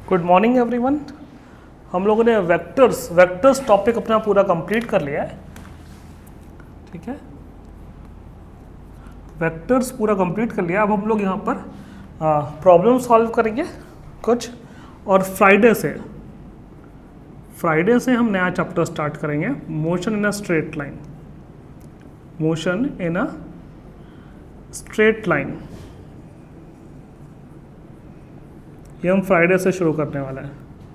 Good morning everyone. हम लोगों ने वेक्टर्स टॉपिक अपना पूरा कंप्लीट कर लिया है। ठीक है, वेक्टर्स पूरा कंप्लीट कर लिया। अब हम लोग यहाँ पर प्रॉब्लम सॉल्व करेंगे कुछ, और फ्राइडे से हम नया चैप्टर स्टार्ट करेंगे, motion in a straight line. Motion in a straight line, ये हम फ्राइडे से शुरू करने वाला है।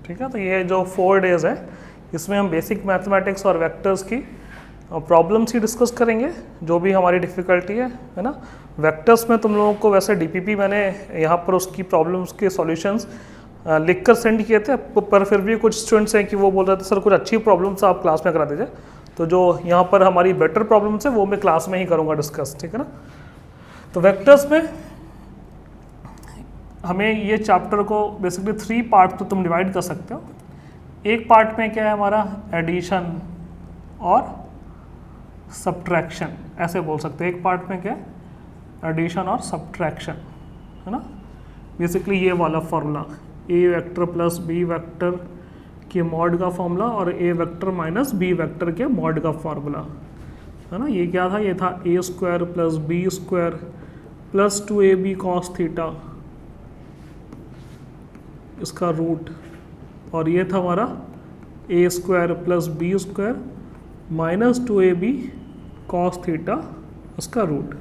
ठीक है, तो ये जो 4 डेज है इसमें हम बेसिक मैथमेटिक्स और वेक्टर्स की प्रॉब्लम्स ही डिस्कस करेंगे, जो भी हमारी डिफ़िकल्टी है ना। वेक्टर्स में तुम लोगों को वैसे डीपीपी मैंने यहाँ पर उसकी प्रॉब्लम्स के सॉल्यूशंस लिख कर सेंड किए थे, पर फिर भी कुछ स्टूडेंट्स हैं कि वो बोल रहे थे सर कुछ अच्छी प्रॉब्लम्स आप क्लास में करा दीजिए। तो जो यहाँ पर हमारी बेटर प्रॉब्लम्स है वो मैं क्लास में ही करूँगा डिस्कस। ठीक है ना। तो वेक्टर्स में हमें ये चैप्टर को बेसिकली 3 पार्ट तो तुम डिवाइड कर सकते हो। एक पार्ट में क्या है हमारा एडिशन और सब्ट्रैक्शन, ऐसे बोल सकते हैं। एक पार्ट में क्या है एडिशन और सब्ट्रैक्शन, है ना। बेसिकली ये वाला formula A vector plus B vector के मॉड का फॉर्मूला और A vector minus B vector के मॉड का फॉर्मूला, है ना। ये क्या था, ये था A square plus B square plus 2ab cos theta, इसका रूट, और ये था हमारा A square plus B square minus 2ab cos theta, उसका रूट।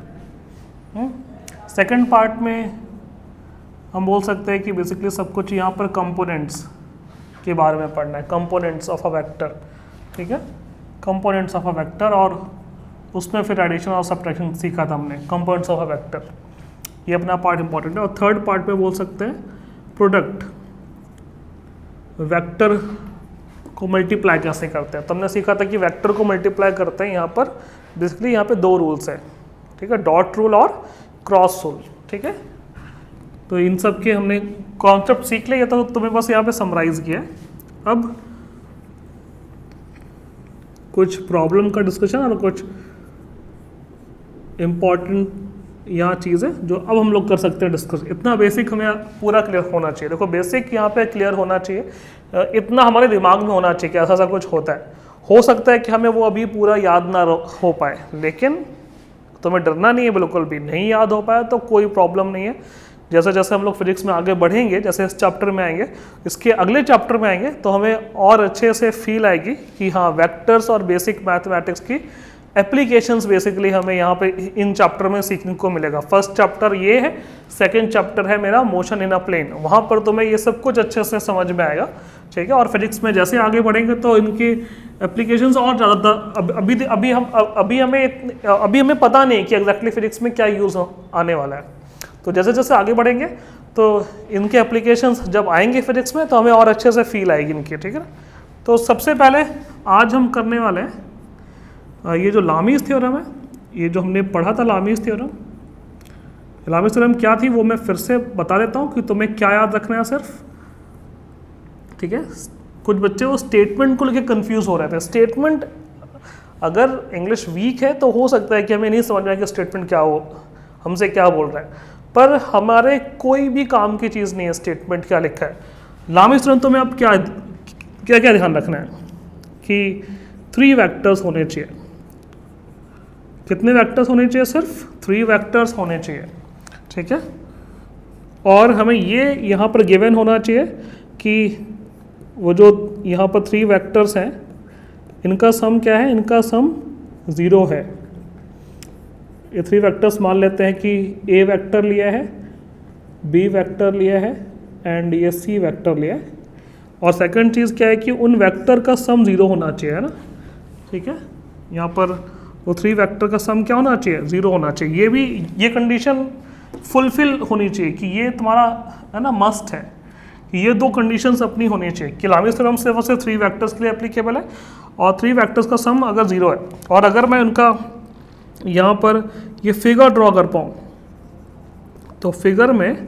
सेकंड पार्ट में हम बोल सकते हैं कि बेसिकली सब कुछ यहाँ पर कंपोनेंट्स के बारे में पढ़ना है, कंपोनेंट्स ऑफ अ वेक्टर। ठीक है, कंपोनेंट्स ऑफ अ वेक्टर, और उसमें फिर एडिशन और सब्ट्रैक्शन सीखा था हमने, कंपोनेंट्स ऑफ अ वेक्टर। ये अपना पार्ट इंपॉर्टेंट है। और थर्ड पार्ट में बोल सकते हैं प्रोडक्ट, वेक्टर को मल्टीप्लाई कैसे करते हैं। तो हमने सीखा था कि वेक्टर को मल्टीप्लाई करते हैं यहाँ पर बेसिकली यहाँ पे 2 रूल्स हैं। ठीक है, डॉट रूल और क्रॉस रूल। ठीक है, तो इन सब के हमने कॉन्सेप्ट सीख लिया, तो तुम्हें बस यहाँ पे समराइज किया है। अब कुछ प्रॉब्लम का डिस्कशन और कुछ इम्पॉर्टेंट यहाँ चीज़ है जो अब हम लोग कर सकते हैं डिस्कस। इतना बेसिक हमें पूरा क्लियर होना चाहिए। देखो बेसिक यहाँ पे क्लियर होना चाहिए, इतना हमारे दिमाग में होना चाहिए कि ऐसा ऐसा कुछ होता है। हो सकता है कि हमें वो अभी पूरा याद ना हो पाए, लेकिन तुम्हें डरना नहीं है बिल्कुल भी। नहीं याद हो पाया तो कोई प्रॉब्लम नहीं है। जैसे जैसे हम लोग फिजिक्स में आगे बढ़ेंगे, जैसे इस चैप्टर में आएंगे, इसके अगले चैप्टर में आएंगे, तो हमें और अच्छे से फील आएगी कि हाँ वेक्टर्स और बेसिक मैथमेटिक्स की एप्लीकेशंस बेसिकली हमें यहाँ पे इन चैप्टर में सीखने को मिलेगा। फर्स्ट चैप्टर ये है, सेकंड चैप्टर है मेरा मोशन इन अ प्लेन। वहाँ पर तुम्हें ये सब कुछ अच्छे से समझ में आएगा। ठीक है, और फिजिक्स में जैसे आगे बढ़ेंगे तो इनकी एप्लीकेशंस और ज़्यादा। अभी हमें पता नहीं कि एग्जैक्टली फिजिक्स में क्या यूज़ आने वाला है। तो जैसे जैसे आगे बढ़ेंगे तो इनके एप्लीकेशंस जब आएंगे फिजिक्स में तो हमें और अच्छे से फील आएगी इनकी। ठीक है, तो सबसे पहले आज हम करने वाले हैं ये जो लामीज़ थ्योरम है, ये जो हमने पढ़ा था लामीज़ थ्योरम। लामीज़ थ्योरम क्या थी वो मैं फिर से बता देता हूँ कि तुम्हें क्या याद रखना है सिर्फ। ठीक है, कुछ बच्चे वो स्टेटमेंट को लेकर कंफ्यूज हो रहे थे। स्टेटमेंट अगर इंग्लिश वीक है तो हो सकता है कि हमें नहीं समझ में आए कि स्टेटमेंट क्या हो, हमसे क्या बोल रहा है, पर हमारे कोई भी काम की चीज़ नहीं है स्टेटमेंट क्या लिखा है। लामीज़ थ्योरम तो में अब क्या क्या क्या ध्यान रखना है कि 3 वेक्टर्स होने चाहिए। कितने वेक्टर्स होने चाहिए? सिर्फ 3 वेक्टर्स होने चाहिए। ठीक है, और हमें ये यहाँ पर गिवन होना चाहिए कि वो जो यहाँ पर 3 वेक्टर्स हैं इनका सम क्या है, इनका सम 0 है। ये 3 वेक्टर्स मान लेते हैं कि ए वेक्टर लिया है, बी वेक्टर लिया है एंड ये सी वेक्टर लिया है। और सेकंड चीज़ क्या है कि उन वेक्टर का सम 0 होना चाहिए, है ना। ठीक है, यहाँ पर वो 3 वेक्टर का सम क्या होना चाहिए, 0 होना चाहिए। ये भी ये कंडीशन फुलफिल होनी चाहिए कि ये तुम्हारा है ना मस्ट है कि ये 2 कंडीशंस अपनी होनी चाहिए कि लामीज़ थ्योरम सिर्फ 3 वेक्टर्स के लिए एप्लीकेबल है और 3 वेक्टर्स का सम अगर 0 है। और अगर मैं उनका यहाँ पर ये फिगर ड्रॉ कर पाऊँ तो फिगर में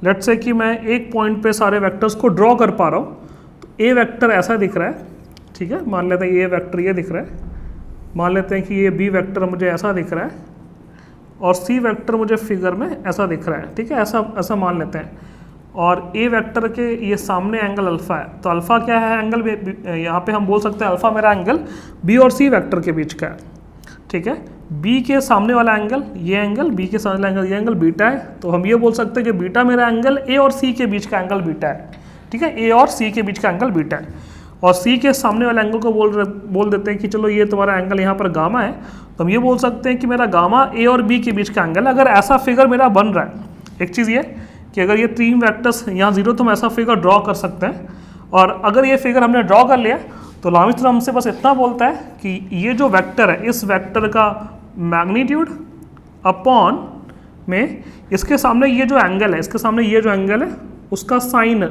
लेट्स से कि मैं एक पॉइंट पे सारे वेक्टर्स को ड्रॉ कर पा रहा हूँ, तो ए वेक्टर ऐसा दिख रहा है। ठीक है, मान लेते हैं ए वेक्टर ये दिख रहा है, मान लेते हैं कि ये बी वेक्टर मुझे ऐसा दिख रहा है और सी वेक्टर मुझे फिगर में ऐसा दिख रहा है। ठीक है, ऐसा मान लेते हैं। और ए वेक्टर के ये सामने एंगल अल्फा है, तो अल्फा क्या है एंगल, यहाँ पे हम बोल सकते हैं अल्फा मेरा एंगल बी और सी वेक्टर के बीच का है, ठीक है। बी के सामने वाला एंगल ये एंगल, बी के सामने वाला एंगल ये एंगल बीटा है, तो हम ये बोल सकते हैं कि बीटा मेरा एंगल ए और सी के बीच का एंगल बीटा है, ठीक है। ए और सी के बीच का एंगल बीटा है, और सी के सामने वाले एंगल को बोल देते हैं कि चलो ये तुम्हारा एंगल यहाँ पर गामा है, तो हम ये बोल सकते हैं कि मेरा गामा ए और बी के बीच का एंगल। अगर ऐसा फिगर मेरा बन रहा है, एक चीज़ ये कि अगर ये 3 वेक्टर्स यहाँ 0, तो हम ऐसा फिगर ड्रॉ कर सकते हैं। और अगर ये फिगर हमने ड्रॉ कर लिया तो लॉमिस थ्योरम हमसे बस इतना बोलता है कि ये जो वेक्टर है, इस वेक्टर का मैग्नीट्यूड अपॉन में इसके सामने ये जो एंगल है, इसके सामने ये जो एंगल है उसका साइन,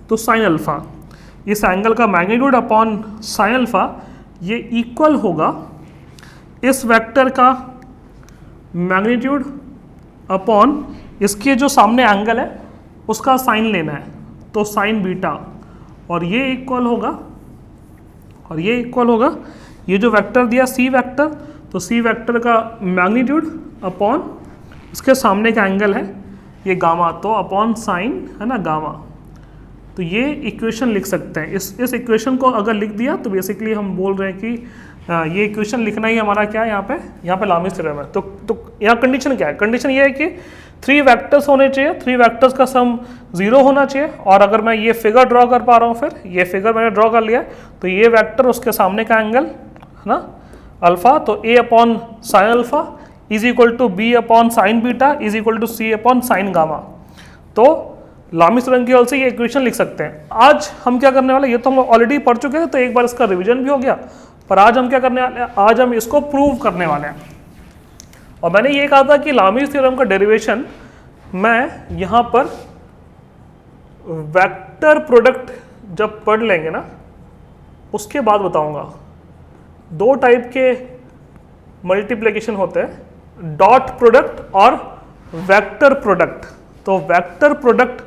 तो साइन अल्फा, इस एंगल का मैग्नीट्यूड अपॉन साइन अल्फा, ये इक्वल होगा इस वेक्टर का मैग्नीट्यूड अपॉन इसके जो सामने एंगल है उसका साइन लेना है, तो साइन बीटा, और ये इक्वल होगा, और ये इक्वल होगा ये जो वेक्टर दिया सी वेक्टर, तो सी वेक्टर का मैग्नीट्यूड अपॉन इसके सामने का एंगल है ये गामा, तो अपॉन साइन है ना गामा। तो ये इक्वेशन लिख सकते हैं। इस इक्वेशन को अगर लिख दिया तो बेसिकली हम बोल रहे हैं कि ये इक्वेशन लिखना ही हमारा क्या है, यहाँ पे लॉमिस थ्योरम है। तो यहाँ कंडीशन क्या है, कंडीशन ये है कि 3 वेक्टर्स होने चाहिए, 3 वेक्टर्स का सम 0 होना चाहिए, और अगर मैं ये फिगर ड्रॉ कर पा रहा हूँ, फिर ये फिगर मैंने ड्रॉ कर लिया, तो ये वेक्टर उसके सामने का एंगल है ना अल्फा, तो A upon sine alpha is equal to B upon sine beta is equal to C upon sine gamma. तो लॉमिस थ्योरम की हेल्प से ये इक्वेशन लिख सकते हैं। आज हम क्या करने वाले, ये तो हम ऑलरेडी पढ़ चुके थे, तो एक बार इसका रिविजन भी हो गया, पर आज हम क्या करने वाले हैं, आज हम इसको प्रूव करने वाले हैं। और मैंने ये कहा था कि लॉमिस थ्योरम का डेरिवेशन मैं यहाँ पर वेक्टर प्रोडक्ट जब पढ़ लेंगे ना उसके बाद बताऊंगा। 2 टाइप के मल्टीप्लिकेशन होते हैं, डॉट प्रोडक्ट और वेक्टर प्रोडक्ट। तो वेक्टर प्रोडक्ट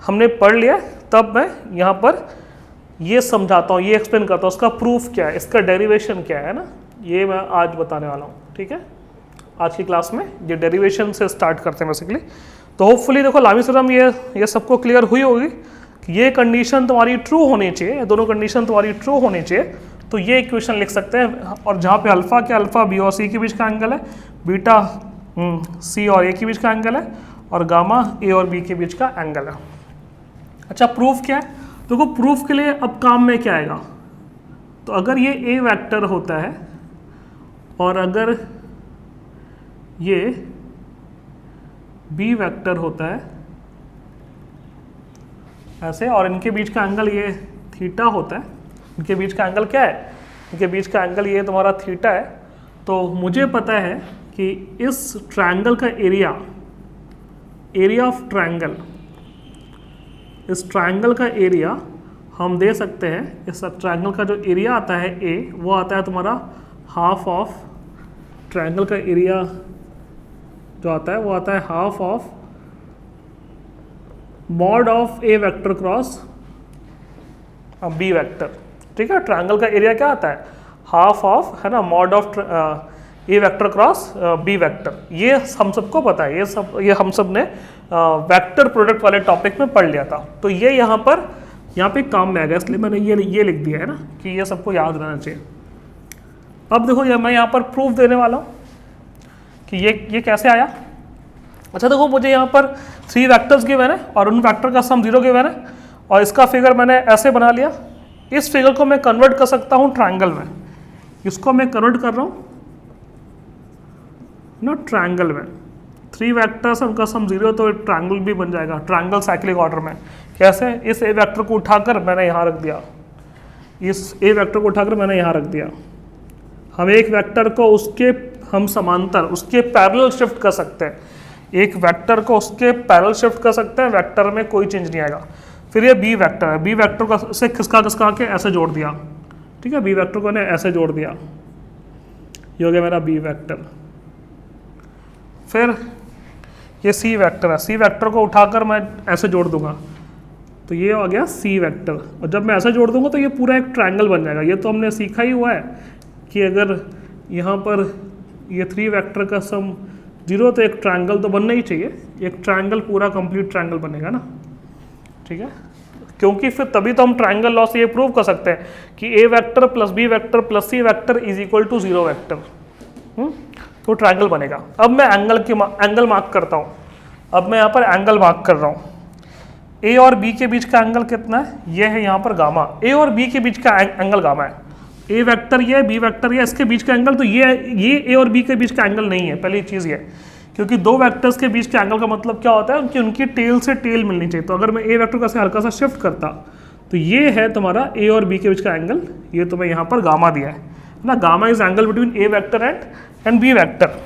हमने पढ़ लिया, तब मैं यहाँ पर ये समझाता हूँ, ये एक्सप्लेन करता हूँ, उसका प्रूफ क्या है, इसका डेरिवेशन क्या है ना, ये मैं आज बताने वाला हूँ, ठीक है। आज की क्लास में ये डेरिवेशन से स्टार्ट करते हैं बेसिकली। तो होपफुली देखो लॉमिस थ्योरम ये सबको क्लियर हुई होगी कि ये कंडीशन तुम्हारी ट्रू होनी चाहिए, दोनों कंडीशन तुम्हारी ट्रू होनी चाहिए, तो ये इक्वेशन लिख सकते हैं। और जहाँ पे अल्फा क्या, अल्फा बी और सी के बीच का एंगल है, बीटा सी और ए के बीच का एंगल है, और गामा ए और बी के बीच का एंगल है। अच्छा, प्रूफ क्या है, देखो प्रूफ के लिए अब काम में क्या आएगा, तो अगर ये ए वेक्टर होता है और अगर ये बी वेक्टर होता है ऐसे, और इनके बीच का एंगल ये थीटा होता है, इनके बीच का एंगल क्या है, इनके बीच का एंगल ये तुम्हारा थीटा है, तो मुझे पता है कि इस ट्रायंगल का एरिया ऑफ ट्रायंगल, इस ट्रायंगल का एरिया हम दे सकते हैं, इस ट्रायंगल का जो एरिया आता है ए, वो आता है तुम्हारा हाफ ऑफ ट्रायंगल का एरिया जो आता है वो आता है half of mod of A vector cross B vector, ठीक है। ट्रायंगल का एरिया क्या आता है, हाफ ऑफ है ना mod of A vector cross B vector. ये हम सबको पता है, ये हम सब ने वेक्टर प्रोडक्ट वाले टॉपिक में पढ़ लिया था। तो ये यहाँ पे काम में आ गया, इसलिए मैंने ये लिख दिया है ना कि ये सबको याद रहना चाहिए। अब देखो मैं यहाँ पर प्रूफ देने वाला हूँ कि ये कैसे आया। अच्छा देखो, मुझे यहाँ पर 3 वेक्टर्स गिवन है और उन वेक्टर का सम 0 गिवन है, और इसका फिगर मैंने ऐसे बना लिया। इस फिगर को मैं कन्वर्ट कर सकता हूँ ट्रायंगल में, इसको मैं कन्वर्ट कर रहा हूँ ना ट्रायंगल में। 3 वेक्टर्स उनका सम 0, तो ट्रायंगल भी बन जाएगा, ट्रायंगल साइक्लिक ऑर्डर में। कैसे, इस ए वेक्टर को उठाकर मैंने यहाँ रख दिया, इस ए वेक्टर को उठाकर मैंने यहाँ रख दिया। हम एक वेक्टर को हम समांतर उसके पैरेलल शिफ्ट कर सकते हैं, एक वेक्टर को उसके पैरेलल शिफ्ट कर सकते हैं, वेक्टर में कोई चेंज नहीं आएगा। फिर ये बी वेक्टर है, बी वेक्टर को से खिसका के ऐसे जोड़ दिया, ठीक है, बी वेक्टर को ने ऐसे जोड़ दिया, ये हो गया मेरा बी वेक्टर। फिर ये सी वेक्टर है, सी वेक्टर को उठाकर मैं ऐसे जोड़ दूंगा, तो ये हो गया सी वेक्टर। और जब मैं ऐसे जोड़ दूंगा तो ये पूरा एक ट्रायंगल बन जाएगा। ये तो हमने सीखा ही हुआ है कि अगर यहाँ पर ये 3 वेक्टर का सम 0, तो एक ट्रायंगल तो बनना ही चाहिए, एक ट्रायंगल पूरा कंप्लीट ट्रायंगल बनेगा ना। ठीक है, क्योंकि फिर तभी तो हम ट्राइंगल लॉ से ये प्रूव कर सकते हैं कि A vector plus B vector plus C vector is equal to 0 vector, तो ट्राइंगल बनेगा। अब मैं एंगल मार्क करता हूँ। अब मैं यहाँ पर एंगल मार्क कर रहा हूँ। ए और बी के बीच का एंगल कितना है? ये है यहाँ पर गामा। ए और बी के बीच का एंगल गामा है। ए वेक्टर ये, बी वेक्टर ये, इसके बीच का एंगल तो ये ए और बी के बीच का एंगल नहीं है। पहली चीज़ ये, क्योंकि दो वेक्टर्स के बीच के एंगल का मतलब क्या होता है कि उनकी टेल से टेल मिलनी चाहिए। तो अगर मैं ए वेक्टर का से हल्का सा शिफ्ट करता तो ये है तुम्हारा ए और बी के बीच का एंगल, ये तुम्हें यहाँ पर गामा दिया है ना। Gamma is angle between A vector and B vector.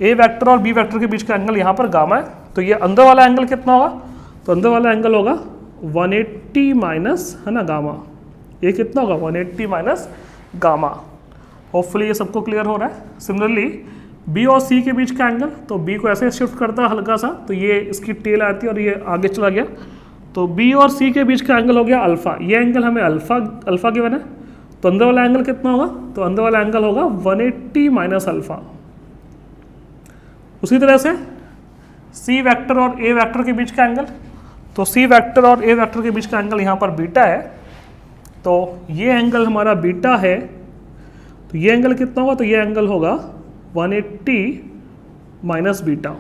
A vector और बी वेक्टर के बीच का एंगल यहाँ पर गामा है। तो ये अंदर वाला एंगल कितना होगा? तो अंदर वाला एंगल होगा 180 माइनस, है ना, गामा। ये कितना होगा? 180 माइनस गामा। होपफुली ये सबको क्लियर हो रहा है। सिमिलरली बी और सी के बीच का एंगल, तो बी को ऐसे शिफ्ट करता है हल्का सा, तो ये इसकी टेल आती है और ये आगे चला गया। तो बी और सी के बीच का एंगल हो गया अल्फा। ये एंगल हमें अल्फा गिवन है। तो अंदर वाला एंगल कितना होगा? तो अंदर वाला एंगल होगा 180 माइनस अल्फा। उसी तरह से सी वेक्टर और ए वेक्टर के बीच का एंगल, तो सी वेक्टर और ए वेक्टर के बीच का एंगल यहाँ पर बीटा है। तो ये एंगल हमारा बीटा है। तो ये एंगल कितना होगा? तो ये एंगल होगा 180 माइनस बीटा।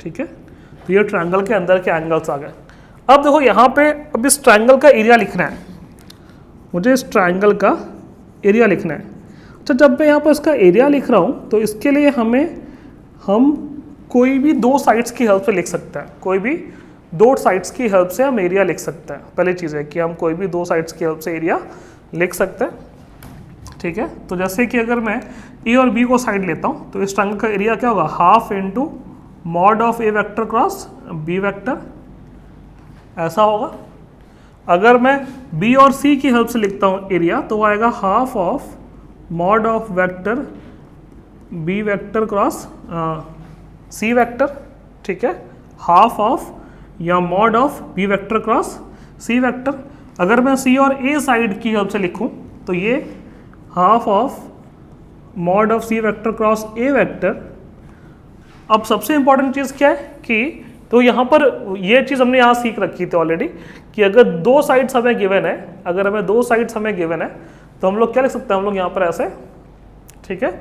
ठीक है, तो ये ट्रायंगल के अंदर के एंगल्स आ गए। अब देखो यहाँ पे, अब इस ट्रायंगल का एरिया लिखना है मुझे। इस ट्रायंगल का एरिया लिखना है। अच्छा, जब मैं यहाँ पर इसका एरिया लिख रहा हूँ तो इसके लिए हम कोई भी दो साइड्स की हेल्प से लिख सकते हैं। कोई भी दो साइड्स की हेल्प से हम एरिया लिख सकते हैं। पहली चीज़ है कि हम कोई भी दो साइड्स की हेल्प से एरिया लिख सकते हैं। ठीक है, तो जैसे कि अगर मैं ए और बी को साइड लेता हूँ तो इस ट्रायंगल का एरिया क्या होगा? Half into mod of A vector cross B vector, ऐसा होगा। अगर मैं बी और सी की हेल्प से लिखता हूँ एरिया, तो वो आएगा half of mod of vector B vector cross C vector. ठीक है, हाफ ऑफ या mod of B vector cross C vector. अगर मैं सी और ए साइड की हेल्प से लिखूं तो ये half of mod of C vector cross A vector. अब सबसे इंपॉर्टेंट चीज़ क्या है कि तो यहाँ पर ये चीज़ हमने यहाँ सीख रखी थी ऑलरेडी कि अगर दो साइड्स हमें गिवन है, अगर हमें दो साइड्स हमें गिवन है तो हम लोग क्या लिख सकते हैं? हम लोग यहाँ पर ऐसे, ठीक है,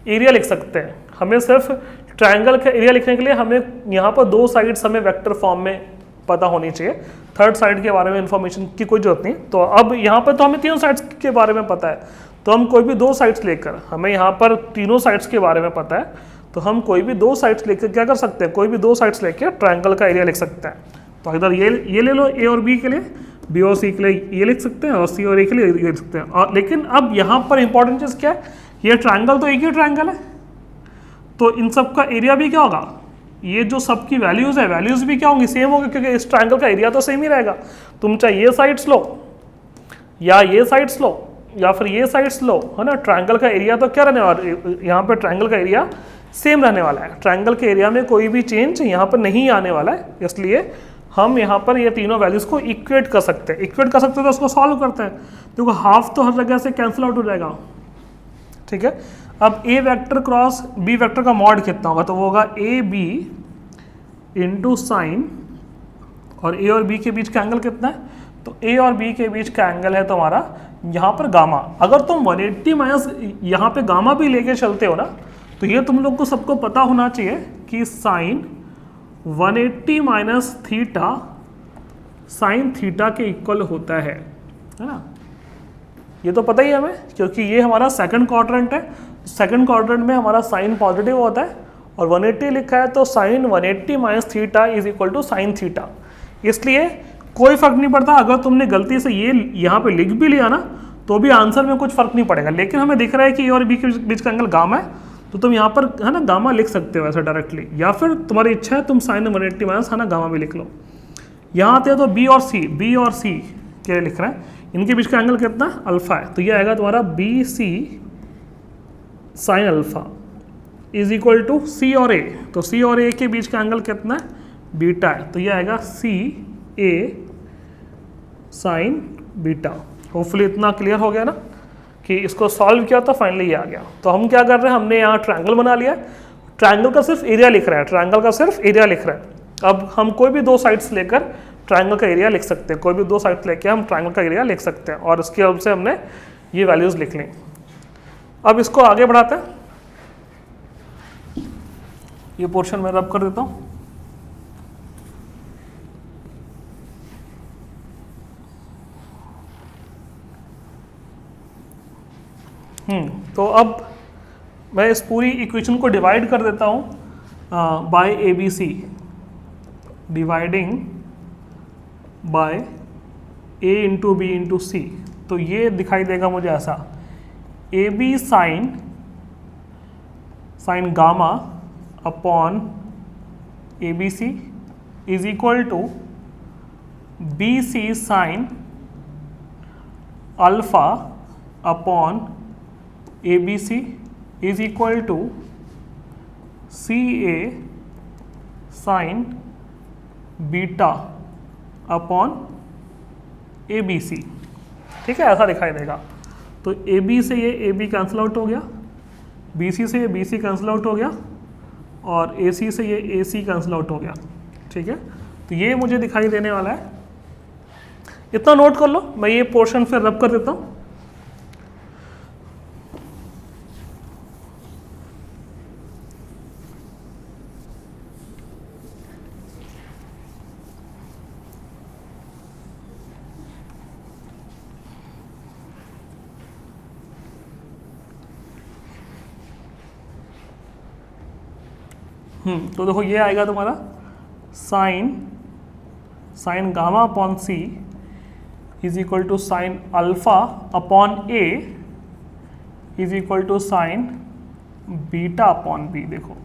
एरिया लिख सकते हैं। हमें सिर्फ ट्रायंगल का एरिया लिखने के लिए हमें यहाँ पर दो साइड्स हमें वेक्टर फॉर्म में पता होनी चाहिए। थर्ड साइड के बारे में इंफॉर्मेशन की कोई जरूरत नहीं। तो अब यहाँ पर तो हमें तीनों साइड्स के बारे में पता है, तो हम कोई भी दो साइड्स लेकर, हमें यहाँ पर तीनों साइड्स के बारे में पता है, तो हम कोई भी दो साइड्स लेकर क्या कर सकते हैं? कोई भी दो साइड्स लेकर ट्रायंगल का एरिया लिख सकते हैं। तो इधर ये ले लो ए और बी के लिए, बी और सी के लिए ये लिख सकते हैं, और सी और ए के लिए ये लिख सकते हैं। और लेकिन अब यहाँ पर इंपॉर्टेंट चीज़ क्या है? ये ट्रायंगल तो एक ही ट्रायंगल है, तो इन सब का एरिया भी क्या होगा? ये जो सब की वैल्यूज़ है, वैल्यूज़ भी क्या होंगी? सेम होंगे, क्योंकि इस ट्रायंगल का एरिया तो सेम ही रहेगा। तुम चाहे ये साइड्स लो या ये साइड्स लो या फिर ये साइड्स लो, है ना, ट्रायंगल का एरिया तो क्या रहने वाला? यहाँ पे ट्रायंगल का एरिया सेम रहने वाला है। ट्रायंगल के एरिया में कोई भी चेंज यहाँ पर नहीं आने वाला है, इसलिए हम यहाँ पर ये तीनों वैल्यूज़ को इक्वेट कर सकते हैं। इक्वेट कर सकते हैं तो उसको सॉल्व करते हैं। देखो हाफ तो हर जगह से कैंसिल आउट हो जाएगा। ठीक है, अब ए वेक्टर क्रॉस बी वेक्टर का मॉड कितना होगा? तो वो होगा ए बी इंटू साइन, और ए और बी के बीच का एंगल कितना है? तो ए और बी के बीच का एंगल है तुम्हारा यहाँ पर गामा। अगर तुम 180 माइनस यहाँ पे गामा भी लेके चलते हो ना, तो ये तुम लोग को सबको पता होना चाहिए कि sine 180 minus theta sine theta के इक्वल होता है ना। ये तो पता ही है हमें, क्योंकि ये हमारा सेकंड क्वाड्रेंट है। सेकंड क्वाड्रेंट में हमारा साइन पॉजिटिव होता है, और 180 लिखा है तो sine 180 minus theta is equal to sine theta. इसलिए कोई फर्क नहीं पड़ता अगर तुमने गलती से ये यहाँ पे लिख भी लिया ना, तो भी आंसर में कुछ फर्क नहीं पड़ेगा। लेकिन हमें दिख रहा है कि ए और बी के बीच का एंगल गामा है, तो तुम यहाँ पर, है ना, गामा लिख सकते हो ऐसा डायरेक्टली, या फिर तुम्हारी इच्छा है तुम साइन 180 माइनस, है ना, गामा भी लिख लो। यहाँ आते हैं तो बी और सी के लिए लिख रहे हैं, इनके बीच का एंगल कितना? अल्फा है। तो ये आएगा तुम्हारा B C sine alpha is equal to C और ए। तो सी और ए के बीच का एंगल कितना है? बीटा है। तो ये आएगा सी ए साइन बीटा। होपफुली इतना क्लियर हो गया ना कि इसको सॉल्व किया तो फाइनली ये आ गया। तो हम क्या कर रहे हैं? हमने यहाँ ट्रायंगल बना लिया, ट्रायंगल का सिर्फ एरिया लिख रहा है, ट्रायंगल का सिर्फ एरिया लिख रहा है। अब हम कोई भी दो साइड्स लेकर ट्रायंगल का एरिया लिख सकते हैं। कोई भी दो साइड लेके हम ट्रायंगल का एरिया लिख सकते हैं और इसकी हेल्प से हमने ये वैल्यूज़ लिख ली। अब इसको आगे बढ़ाते हैं, ये पोर्शन मैं रब कर देता हूँ। तो अब मैं इस पूरी इक्वेशन को डिवाइड कर देता हूँ by A B C, dividing by A into B into C. तो ये दिखाई देगा मुझे ऐसा, A B sine gamma upon A B C is equal to B C sine alpha upon A B C is equal to C A sine beta upon A B C. ठीक है, ऐसा दिखाई देगा। तो ए बी से ये A B cancel out हो गया, बी सी से ये बी सी कैंसिल आउट हो गया और ए सी से ये ए सी कैंसिल आउट हो गया। ठीक है, तो ये मुझे दिखाई देने वाला है। इतना नोट कर लो, मैं ये पोर्शन फिर रब कर देता हूँ। तो देखो ये आएगा तुम्हारा sine gamma upon C is equal to sine alpha upon A is equal to sine beta upon B. देखो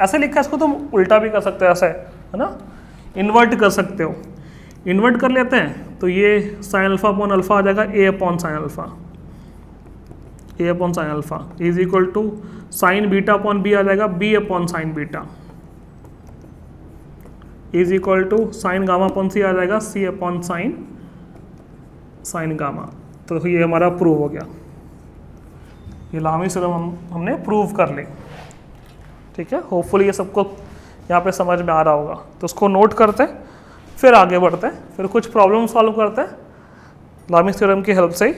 ऐसे लिखा है, इसको तुम उल्टा भी कर सकते हो, ऐसे है ना, इन्वर्ट कर सकते हो। इन्वर्ट कर लेते हैं तो ये साइन अल्फा अपॉन अल्फा आ जाएगा A upon sine alpha, A upon sine alpha is equal to sine beta upon B आ जाएगा B upon sine beta is equal to sine gamma upon C आ जाएगा सी अपॉन साइन गामा। तो ये हमारा prove हो गया, ये लामीस थ्योरम हमने प्रूव कर ली। ठीक है, होपफुली ये सबको यहाँ पे समझ में आ रहा होगा। तो उसको नोट करते हैं, फिर आगे बढ़ते हैं, फिर कुछ प्रॉब्लम सॉल्व करते हैं लामीस थ्योरम की हेल्प से ही।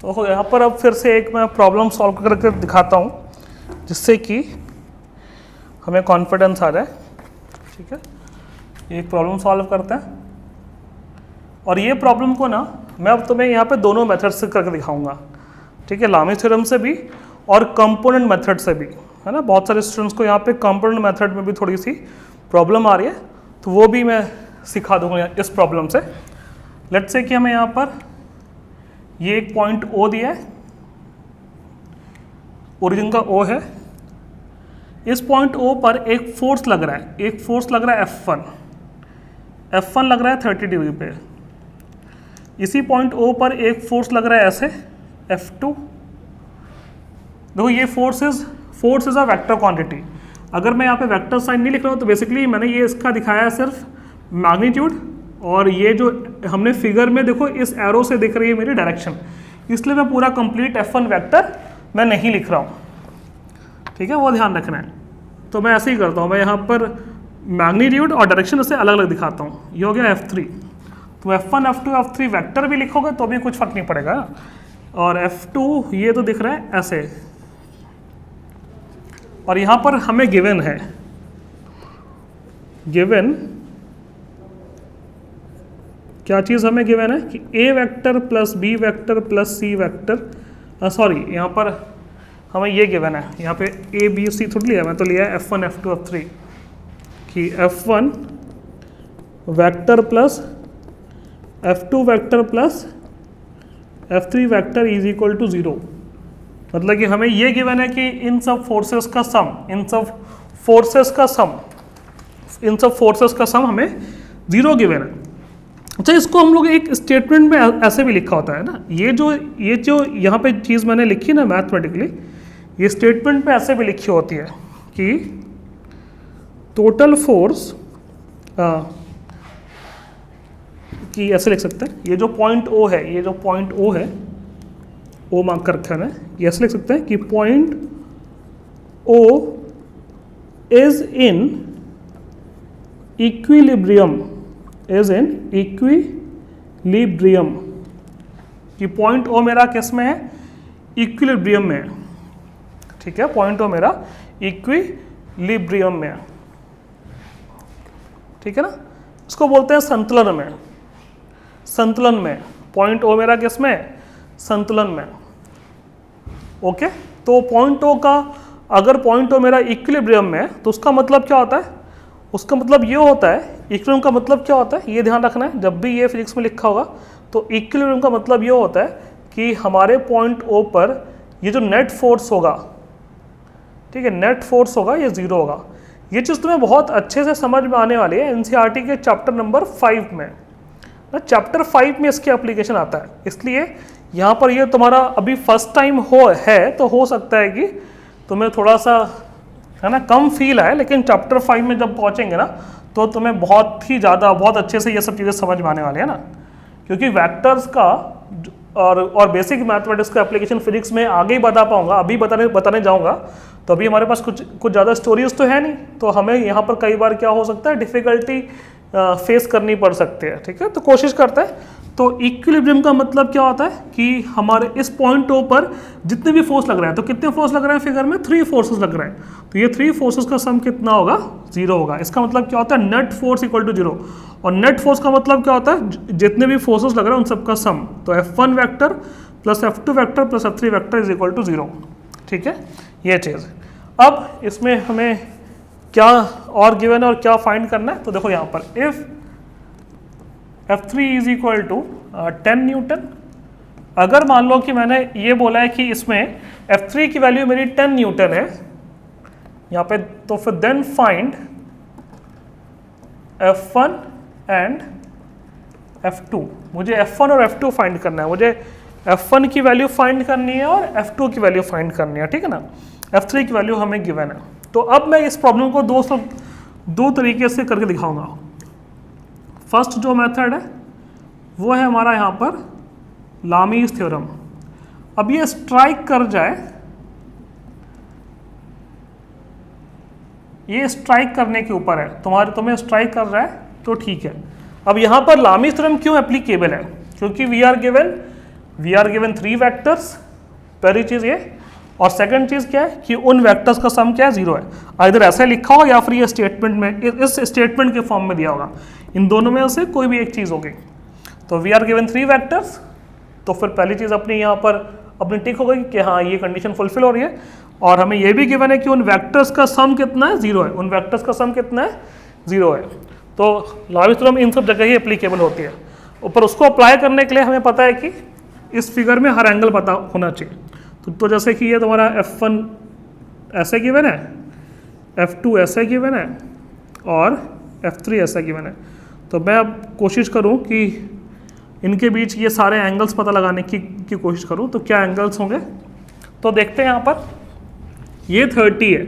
तो यहाँ पर अब फिर से एक मैं प्रॉब्लम सॉल्व करके दिखाता हूँ, जिससे कि हमें कॉन्फिडेंस आ जाए। ठीक है, एक प्रॉब्लम सॉल्व करते हैं और ये प्रॉब्लम को ना मैं अब तुम्हें यहाँ पे दोनों मेथड से करके दिखाऊंगा। ठीक है, लामीस थ्योरम से भी और कंपोनेंट मेथड से भी, है ना। बहुत सारे स्टूडेंट्स को यहाँ पे कंपोनेंट मेथड में भी थोड़ी सी प्रॉब्लम आ रही है, तो वो भी मैं सिखा दूंगा इस प्रॉब्लम से। लेट्स से कि हमें यहाँ पर ये एक पॉइंट O दिया है, ओरिजिन का O है। इस पॉइंट O पर एक फोर्स लग रहा है, एक फोर्स लग रहा है F1 लग रहा है 30 डिग्री पे। इसी पॉइंट O पर एक फोर्स लग रहा है ऐसे F2। देखो ये force is a vector quantity. अगर मैं यहाँ पे वेक्टर साइन नहीं लिख रहा हूँ तो बेसिकली मैंने ये इसका दिखाया है सिर्फ मैग्नीट्यूड, और ये जो हमने फिगर में देखो इस एरो से दिख रही है मेरी डायरेक्शन, इसलिए मैं पूरा कंप्लीट F1 वेक्टर मैं नहीं लिख रहा हूँ। ठीक है, वो ध्यान रखना है। तो मैं ऐसे ही करता हूँ, मैं यहाँ पर मैग्नीट्यूड और डायरेक्शन से अलग अलग दिखाता हूँ। ये हो गया F3, तो F1 F2 F3 वेक्टर भी लिखोगे तो भी कुछ फर्क नहीं पड़ेगा। और F2 ये तो दिख रहा है ऐसे, और यहाँ पर हमें गिवन है, क्या चीज़ हमें गिवन है कि A vector plus B vector plus C vector, sorry यहाँ पर हमें ये गिवन है, यहाँ पे ए बी सी थोड़ी लिया, मैं तो लिया है F1 F2 F3 कि F1 vector plus F2 vector plus F3 vector is equal to 0। मतलब कि हमें ये गिवन है कि इन सब फोर्सेस का सम, इन सब फोर्सेस का सम हमें 0 गिवन है। अच्छा, इसको हम लोग एक स्टेटमेंट में ऐसे भी लिखा होता है ना, ये जो यहाँ पे चीज़ मैंने लिखी ना मैथमेटिकली, ये स्टेटमेंट में ऐसे भी लिखी होती है कि टोटल फोर्स, कि ऐसे लिख सकते हैं, ये जो पॉइंट O है, ये जो पॉइंट O है, O मार्क कर रखा है, ये ऐसे लिख सकते हैं कि point O is in equilibrium, कि पॉइंट O मेरा किस में है, इक्विलिब्रियम में है। ठीक है, पॉइंट O मेरा इक्विलिब्रियम में है। ठीक है ना, इसको बोलते हैं संतुलन में, संतुलन में पॉइंट O मेरा किस में है, संतुलन में। ओके, तो पॉइंट O का, अगर पॉइंट O मेरा इक्विलिब्रियम में है तो उसका मतलब क्या होता है, उसका मतलब ये होता है, इक्विलिब्रियम का मतलब क्या होता है, ये ध्यान रखना है जब भी ये फिजिक्स में लिखा होगा, तो इक्विलिब्रियम का मतलब ये होता है कि हमारे पॉइंट O पर ये जो नेट फोर्स होगा, ठीक है, नेट फोर्स होगा, ये 0 होगा। ये चीज़ तुम्हें बहुत अच्छे से समझ में आने वाली है एनसीईआरटी के चैप्टर नंबर 5 में ना, चैप्टर 5 में इसकी एप्लीकेशन आता है। इसलिए यहाँ पर ये तुम्हारा अभी फर्स्ट टाइम है तो हो सकता है कि तुम्हें थोड़ा सा है ना कम फील आए, लेकिन चैप्टर 5 में जब पहुँचेंगे ना तो तुम्हें बहुत ही ज़्यादा, बहुत अच्छे से ये सब चीज़ें समझ में आने वाली है ना, क्योंकि वेक्टर्स का और बेसिक मैथमेटिक्स का एप्लीकेशन फिजिक्स में आगे ही बता पाऊंगा, अभी बताने जाऊंगा तो अभी हमारे पास कुछ ज़्यादा स्टोरीज तो है नहीं, तो हमें यहाँ पर कई बार क्या हो सकता है, डिफ़िकल्टी फेस करनी पड़ सकती है। ठीक है, तो कोशिश करते हैं। तो इक्विलिब्रियम का मतलब क्या होता है कि हमारे इस पॉइंट O पर जितने भी फोर्स लग रहे हैं, तो कितने फोर्स लग रहे हैं फिगर में, 3 फोर्सेस लग रहे हैं, तो ये 3 फोर्सेस का सम कितना होगा, 0 होगा। इसका मतलब क्या होता है, नेट फोर्स इक्वल टू 0, और नेट फोर्स का मतलब क्या होता है, जितने भी फोर्सेस लग रहे हैं उन सबका सम, तो F1 vector plus F2 vector plus F3 vector is equal to 0। ठीक है, ये चीज़। अब इसमें हमें क्या और गिवन है और क्या फाइंड करना है, तो देखो यहाँ पर if F3 is equal to 10 newton, अगर मान लो कि मैंने ये बोला है कि इसमें F3 की वैल्यू मेरी 10 न्यूटन है यहाँ पे, तो फिर then find F1 and F2। मुझे F1 और F2 फाइंड करना है, मुझे F1 की वैल्यू फाइंड करनी है और F2 की वैल्यू फाइंड करनी है। ठीक है ना, F3 की वैल्यू हमें गिवन है। तो अब मैं इस प्रॉब्लम को दो तरीके से करके दिखाऊंगा। फर्स्ट जो मेथड है वो है हमारा यहाँ पर लामीज थ्योरम। अब ये स्ट्राइक कर जाए, ये स्ट्राइक करने के ऊपर है, तुम्हें स्ट्राइक कर रहा है तो ठीक है। अब यहाँ पर लामीज थ्योरम क्यों एप्लीकेबल है, क्योंकि वी आर गिवन 3 वेक्टर्स, पहली चीज़ ये, और सेकंड चीज़ क्या है कि उन वेक्टर्स का सम क्या है, 0 है। इधर ऐसे लिखा होगा या फिर ये स्टेटमेंट में, इस स्टेटमेंट के फॉर्म में दिया होगा, इन दोनों में से कोई भी एक चीज़ होगी। तो वी आर गिवन 3 वेक्टर्स, तो फिर पहली चीज़ अपनी यहाँ पर अपनी टिक हो गई कि हाँ ये कंडीशन फुलफिल हो रही है, और हमें ये भी गिवन है कि उन वेक्टर्स का सम कितना है, 0 है, उन वेक्टर्स का सम कितना है, 0 है। तो लामीज थ्योरम इन सब जगह ही एप्लीकेबल होती है। ऊपर उसको अप्लाई करने के लिए हमें पता है कि इस फिगर में हर एंगल पता होना चाहिए। तो जैसे कि ये तुम्हारा F1 ऐसे गिवन है, F2 ऐसे गिवन है और F3 ऐसा गिवन है। तो मैं अब कोशिश करूं कि इनके बीच ये सारे एंगल्स पता लगाने की कोशिश करूं, तो क्या एंगल्स होंगे। तो देखते हैं यहाँ पर ये 30 है,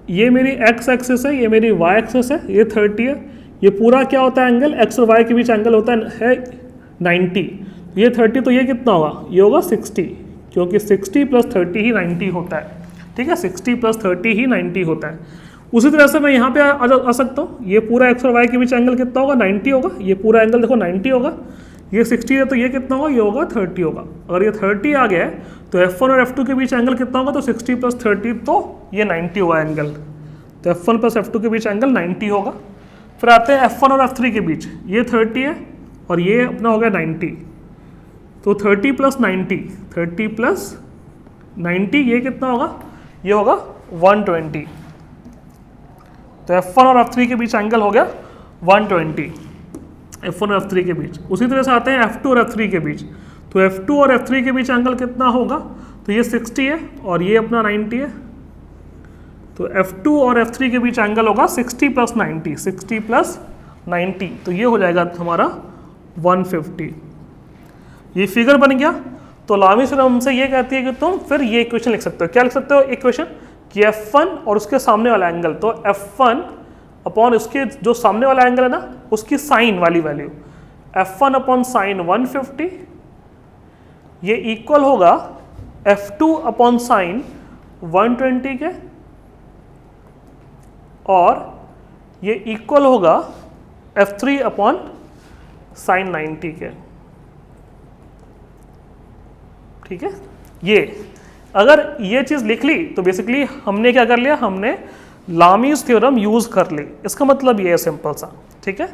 ये मेरी x एक्सिस है, ये मेरी y एक्सिस है, ये 30 है। ये पूरा क्या होता है एंगल, x और y के बीच एंगल होता है 90। ये 30, तो ये कितना होगा, ये होगा 60, क्योंकि 60 प्लस 30 ही 90 होता है। ठीक है, 60 प्लस 30 ही 90 होता है। उसी तरह से मैं यहाँ पे आ सकता हूँ, ये पूरा x और y के बीच एंगल कितना होगा, 90 होगा। ये पूरा एंगल देखो 90 होगा, ये 60 है तो ये कितना होगा, ये होगा 30 होगा। अगर ये 30 आ गया है तो F1 और F2 के बीच एंगल कितना होगा, तो 60 प्लस 30, तो ये 90 हुआ एंगल। तो F1 प्लस F2 के बीच एंगल 90 होगा। फिर आते हैं F1 और F3 के बीच, ये 30 है और ये अपना हो गया 90, तो 30 प्लस 90, 30 प्लस 90 ये कितना होगा, ये होगा 120। तो F1 और F3 के बीच एंगल हो गया 120, F1 और F3 के बीच। उसी तरह से आते हैं F2 और F3 के बीच, तो F2 और F3 के बीच एंगल कितना होगा, तो ये 60 है और ये अपना 90 है, तो F2 और F3 के बीच एंगल होगा 60 प्लस 90, 60 प्लस 90, तो ये हो जाएगा हमारा 150। ये फिगर बन गया। तो लामी फिर हमसे ये कहती है कि तुम फिर ये इक्वेशन लिख सकते हो। क्या लिख सकते हो इक्वेशन, कि F1 और उसके सामने वाला एंगल, तो F1 अपॉन उसके जो सामने वाला एंगल है ना उसकी साइन वाली वैल्यू, F1 अपॉन साइन 150, ये इक्वल होगा F2 अपॉन साइन 120 के, और ये इक्वल होगा F3 अपॉन साइन 90 के। ठीक है, ये अगर ये चीज़ लिख ली तो बेसिकली हमने क्या कर लिया, हमने लामीज थ्योरम यूज कर ली। इसका मतलब ये है सिंपल सा। ठीक है,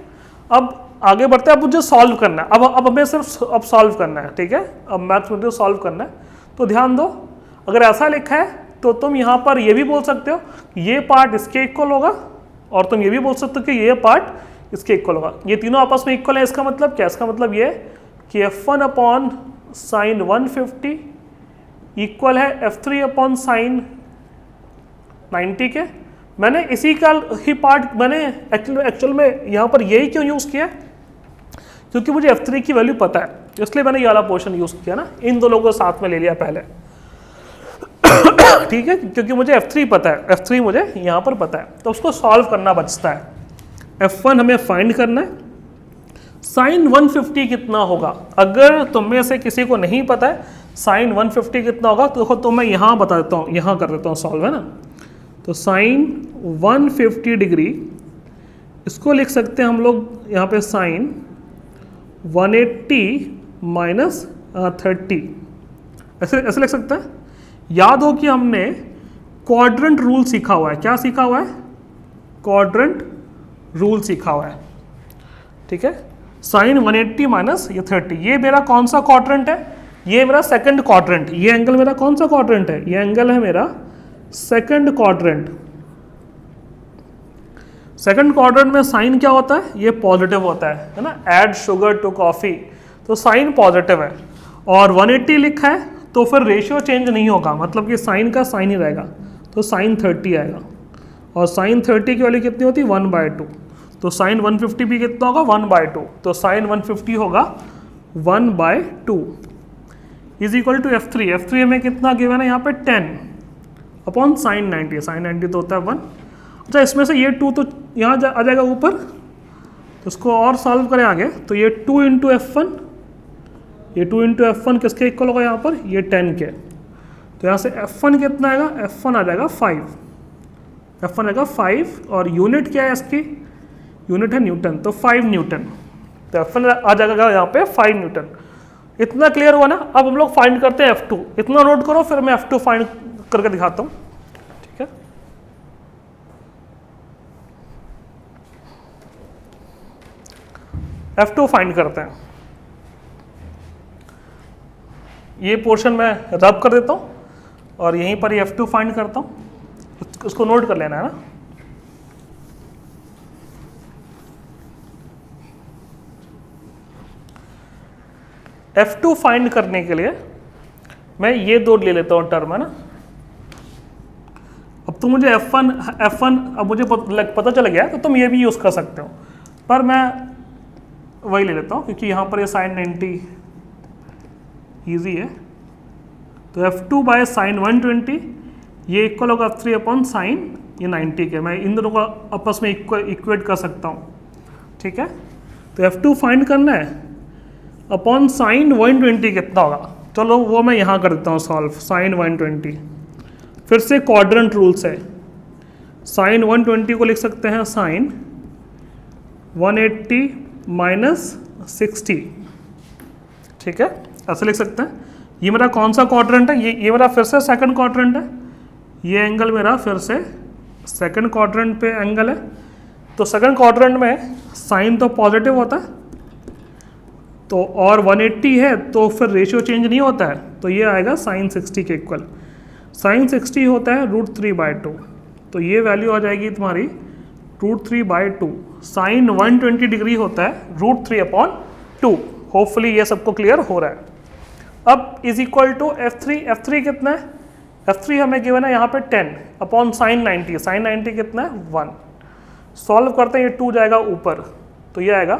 अब आगे बढ़ते हैं। अब मुझे सॉल्व करना है, अब हमें सिर्फ अब सॉल्व करना है। ठीक है, अब मैथमेटिक्स सॉल्व करना है। तो ध्यान दो, अगर ऐसा लिखा है तो तुम यहाँ पर ये भी बोल सकते हो ये पार्ट इसके इक्वल होगा, और तुम ये भी बोल सकते हो कि ये पार्ट इसके इक्वल होगा। ये तीनों आपस में इक्वल है। इसका मतलब क्या, इसका मतलब ये कि F1 अपॉन साइन 150 इक्वल है F3 अपॉन साइन 90 के। मैंने इसी का ही पार्ट मैंने एक्चुअल में यहाँ पर यही क्यों यूज़ किया, क्योंकि मुझे F3 की वैल्यू पता है, इसलिए मैंने ये वाला पोर्शन यूज़ किया ना, इन दो लोगों को साथ में ले लिया पहले। ठीक है, क्योंकि मुझे F3 पता है, F3 मुझे यहाँ पर पता है, तो उसको सॉल्व करना बचता है। F1 हमें फाइंड करना है, साइन 150 कितना होगा। अगर तुम में से किसी को नहीं पता है साइन 150 कितना होगा, तो देखो तो मैं यहाँ बता देता हूँ, यहाँ कर देता हूँ सॉल्व, है ना। तो साइन 150 डिग्री, इसको लिख सकते हैं हम लोग यहाँ पे साइन 180 माइनस 30, ऐसे लिख सकते हैं। याद हो कि हमने क्वाड्रेंट रूल सीखा हुआ है। क्या सीखा हुआ है, क्वाड्रेंट रूल सीखा हुआ है। ठीक है, साइन 180 माइनस ये 30, ये मेरा कौन सा क्वाड्रेंट है, ये मेरा सेकंड क्वाड्रेंट। ये एंगल मेरा कौन सा क्वाड्रेंट है, ये एंगल है मेरा सेकंड क्वाड्रेंट। सेकंड क्वाड्रेंट में साइन क्या होता है, ये पॉजिटिव होता है ना। ऐड शुगर टू कॉफी, तो साइन पॉजिटिव है, और 180 लिखा है तो फिर रेशियो चेंज नहीं होगा, मतलब कि साइन का साइन ही रहेगा, तो साइन 30 आएगा। और साइन 30 की वैल्यू कितनी होती है, 1/2। तो साइन 150 भी कितना होगा, 1/2। तो साइन 150 होगा 1/2 is equal to F3। F3 हमें कितना गिवन है यहाँ पे 10 अपॉन साइन 90, साइन 90 तो होता है 1। अच्छा, इसमें से ये 2 तो यहाँ आ जाएगा ऊपर, तो इसको और सॉल्व करें आगे, तो ये 2 इंटू F1, ये 2 इंटू F1 किसके इक्वल होगा यहाँ पर, ये 10 के। तो यहाँ से F1 कितना आएगा, F1 आ जाएगा 5, F1 आएगा 5, और यूनिट क्या है इसकी, यूनिट है न्यूटन, तो 5 न्यूटन। तो F1 आ जाएगा यहाँ पे 5 न्यूटन। इतना क्लियर हुआ ना। अब हम लोग फाइंड करते हैं F2। इतना नोट करो, फिर मैं F2 फाइंड करके दिखाता हूँ। ठीक है, F2 फाइंड करते हैं। ये पोर्शन मैं रब कर देता हूँ और यहीं पर ये F2 फाइंड करता हूँ, उसको नोट कर लेना है ना। F2 फाइंड करने के लिए मैं ये दो ले लेता हूँ टर्म, है ना। अब तो मुझे F1 अब मुझे पता चल गया, तो तुम ये भी यूज़ कर सकते हो, पर मैं वही ले लेता हूँ क्योंकि यहाँ पर ये साइन 90 ईजी है। तो F2 बाय साइन 120 ये इक्वल होगा F3 अपॉन साइन ये 90 के। मैं इन दोनों को आपस में इक्वेट कर सकता हूँ। ठीक है, तो F2 फाइंड करना है, अपॉन साइन 120 कितना होगा, चलो वो मैं यहाँ कर देता हूँ सॉल्व। साइन 120 फिर से क्वाड्रेंट रूल से साइन 120 को लिख सकते हैं साइन 180 माइनस 60। ठीक है, ऐसे लिख सकते हैं। ये मेरा कौन सा क्वाड्रेंट है, ये मेरा फिर से सेकंड क्वाड्रेंट है। ये एंगल मेरा फिर से सेकंड क्वाड्रेंट पे एंगल है। तो सेकंड क्वाड्रेंट में साइन तो पॉजिटिव होता है, तो और 180 है तो फिर रेशियो चेंज नहीं होता है, तो ये आएगा साइन 60 के इक्वल। साइन 60 होता है √3/2, तो ये वैल्यू आ जाएगी तुम्हारी √3/2। साइन 120 डिग्री होता है √3/2। होपफुली ये सबको क्लियर हो रहा है। अब इज इक्वल टू F3 कितना है? F3 हमें गिवन है यहाँ पे 10/sin 90। साइन 90 कितना है? 1। सॉल्व करते हैं, ये 2 जाएगा ऊपर, तो ये आएगा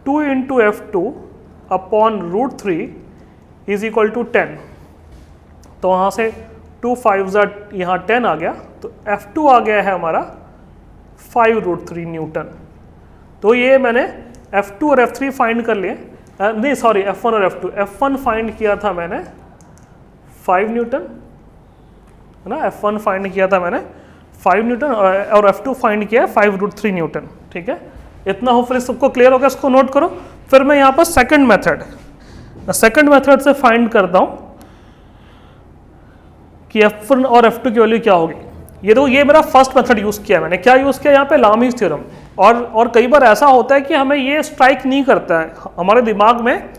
2 × F2/√3 इज इक्वल टू 10। तो वहाँ से 2 5 यहाँ 10 आ गया, तो F2 आ गया है हमारा 5√3 न्यूटन। तो ये मैंने F2 और F3 फाइंड कर लिए, नहीं सॉरी F1 और F2। F1 फाइंड किया था मैंने 5 न्यूटन, है ना, F1 फाइंड किया था मैंने 5 न्यूटन और F2 फाइंड किया है 5√3 न्यूटन। ठीक है, इतना होपफुली सबको क्लियर हो गया, इसको नोट करो। फिर मैं यहाँ पर सेकंड मेथड से फाइंड करता हूँ कि F1 और F2 की वैल्यू क्या होगी। ये मेरा फर्स्ट मेथड यूज़ किया मैंने। क्या यूज़ किया यहाँ पे? लामीज़ थ्योरम। और कई बार ऐसा होता है कि हमें ये स्ट्राइक नहीं करता है, हमारे दिमाग में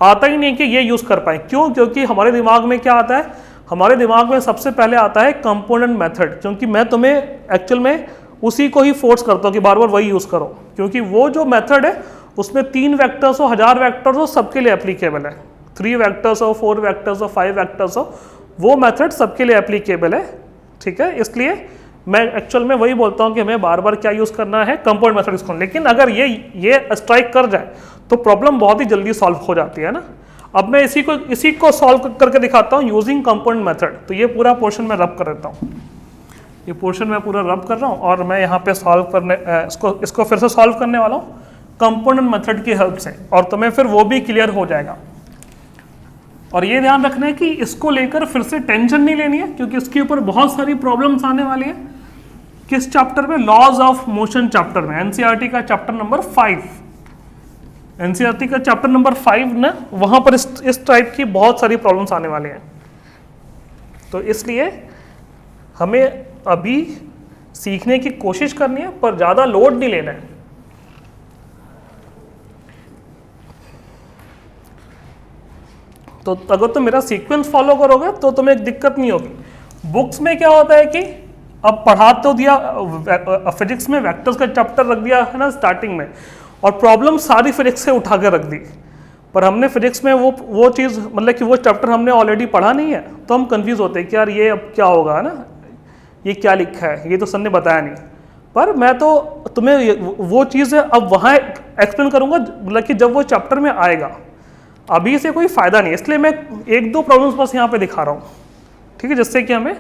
आता ही नहीं कि ये यूज़ कर पाए। क्यों? क्योंकि हमारे दिमाग में क्या आता है? हमारे दिमाग में सबसे पहले आता है कंपोनेंट मेथड, क्योंकि मैं तुम्हें एक्चुअल में उसी को ही फोर्स करता हूँ कि बार बार वही यूज़ करो, क्योंकि वो जो मेथड है उसमें 3 वेक्टर्स हो, 1000 वेक्टर्स हो, सबके लिए एप्लीकेबल है। 3 वेक्टर्स हो, 4 वेक्टर्स हो, 5 वेक्टर्स हो, वो मेथड सबके लिए एप्लीकेबल है। ठीक है, इसलिए मैं एक्चुअल में वही बोलता हूँ कि हमें बार बार क्या यूज़ करना है? कंपाउंड मेथड यूज़ करना। लेकिन अगर ये स्ट्राइक कर जाए तो प्रॉब्लम बहुत ही जल्दी सॉल्व हो जाती है ना। अब मैं इसी को सॉल्व करके दिखाता हूँ यूजिंग कंपाउंड मेथड। तो ये पूरा पोर्शन मैं रब कर देता हूँ, ये पोर्शन मैं पूरा रब कर रहा हूँ और मैं यहाँ पे सॉल्व करने इसको फिर से सॉल्व करने वाला हूँ कंपाउंड मेथड की हेल्प से, और तुम्हें फिर वो भी क्लियर हो जाएगा। और ये ध्यान रखना है कि इसको लेकर फिर से टेंशन नहीं लेनी है, क्योंकि इसके ऊपर बहुत सारी प्रॉब्लम्स आने वाली है। किस चैप्टर में? लॉज ऑफ मोशन चैप्टर में, एनसीईआरटी का चैप्टर नंबर 5। एनसीईआरटी का चैप्टर नंबर 5 ना, वहां पर इस टाइप की बहुत सारी प्रॉब्लम्स आने वाली हैं। तो इसलिए हमें अभी सीखने की कोशिश करनी है, पर ज़्यादा लोड नहीं लेना है। तो अगर तुम मेरा सीक्वेंस फॉलो करोगे तो तुम्हें एक दिक्कत नहीं होगी। बुक्स में क्या होता है कि अब पढ़ा तो दिया, फिजिक्स में वेक्टर्स का चैप्टर रख दिया है ना स्टार्टिंग में, और प्रॉब्लम सारी फिजिक्स से उठा कर रख दी, पर हमने फिजिक्स में वो चीज़ मतलब कि वो चैप्टर हमने ऑलरेडी पढ़ा नहीं है, तो हम कंफ्यूज होते हैं कि यार ये अब क्या होगा ना, ये क्या लिखा है, ये तो सर ने बताया नहीं। पर मैं तो तुम्हें वो चीज़ अब वहाँ एक्सप्लेन करूँगा, मतलब कि जब वो चैप्टर में आएगा। अभी से कोई फ़ायदा नहीं, इसलिए मैं 1-2 प्रॉब्लम्स बस यहाँ पे दिखा रहा हूँ, ठीक है, जिससे कि हमें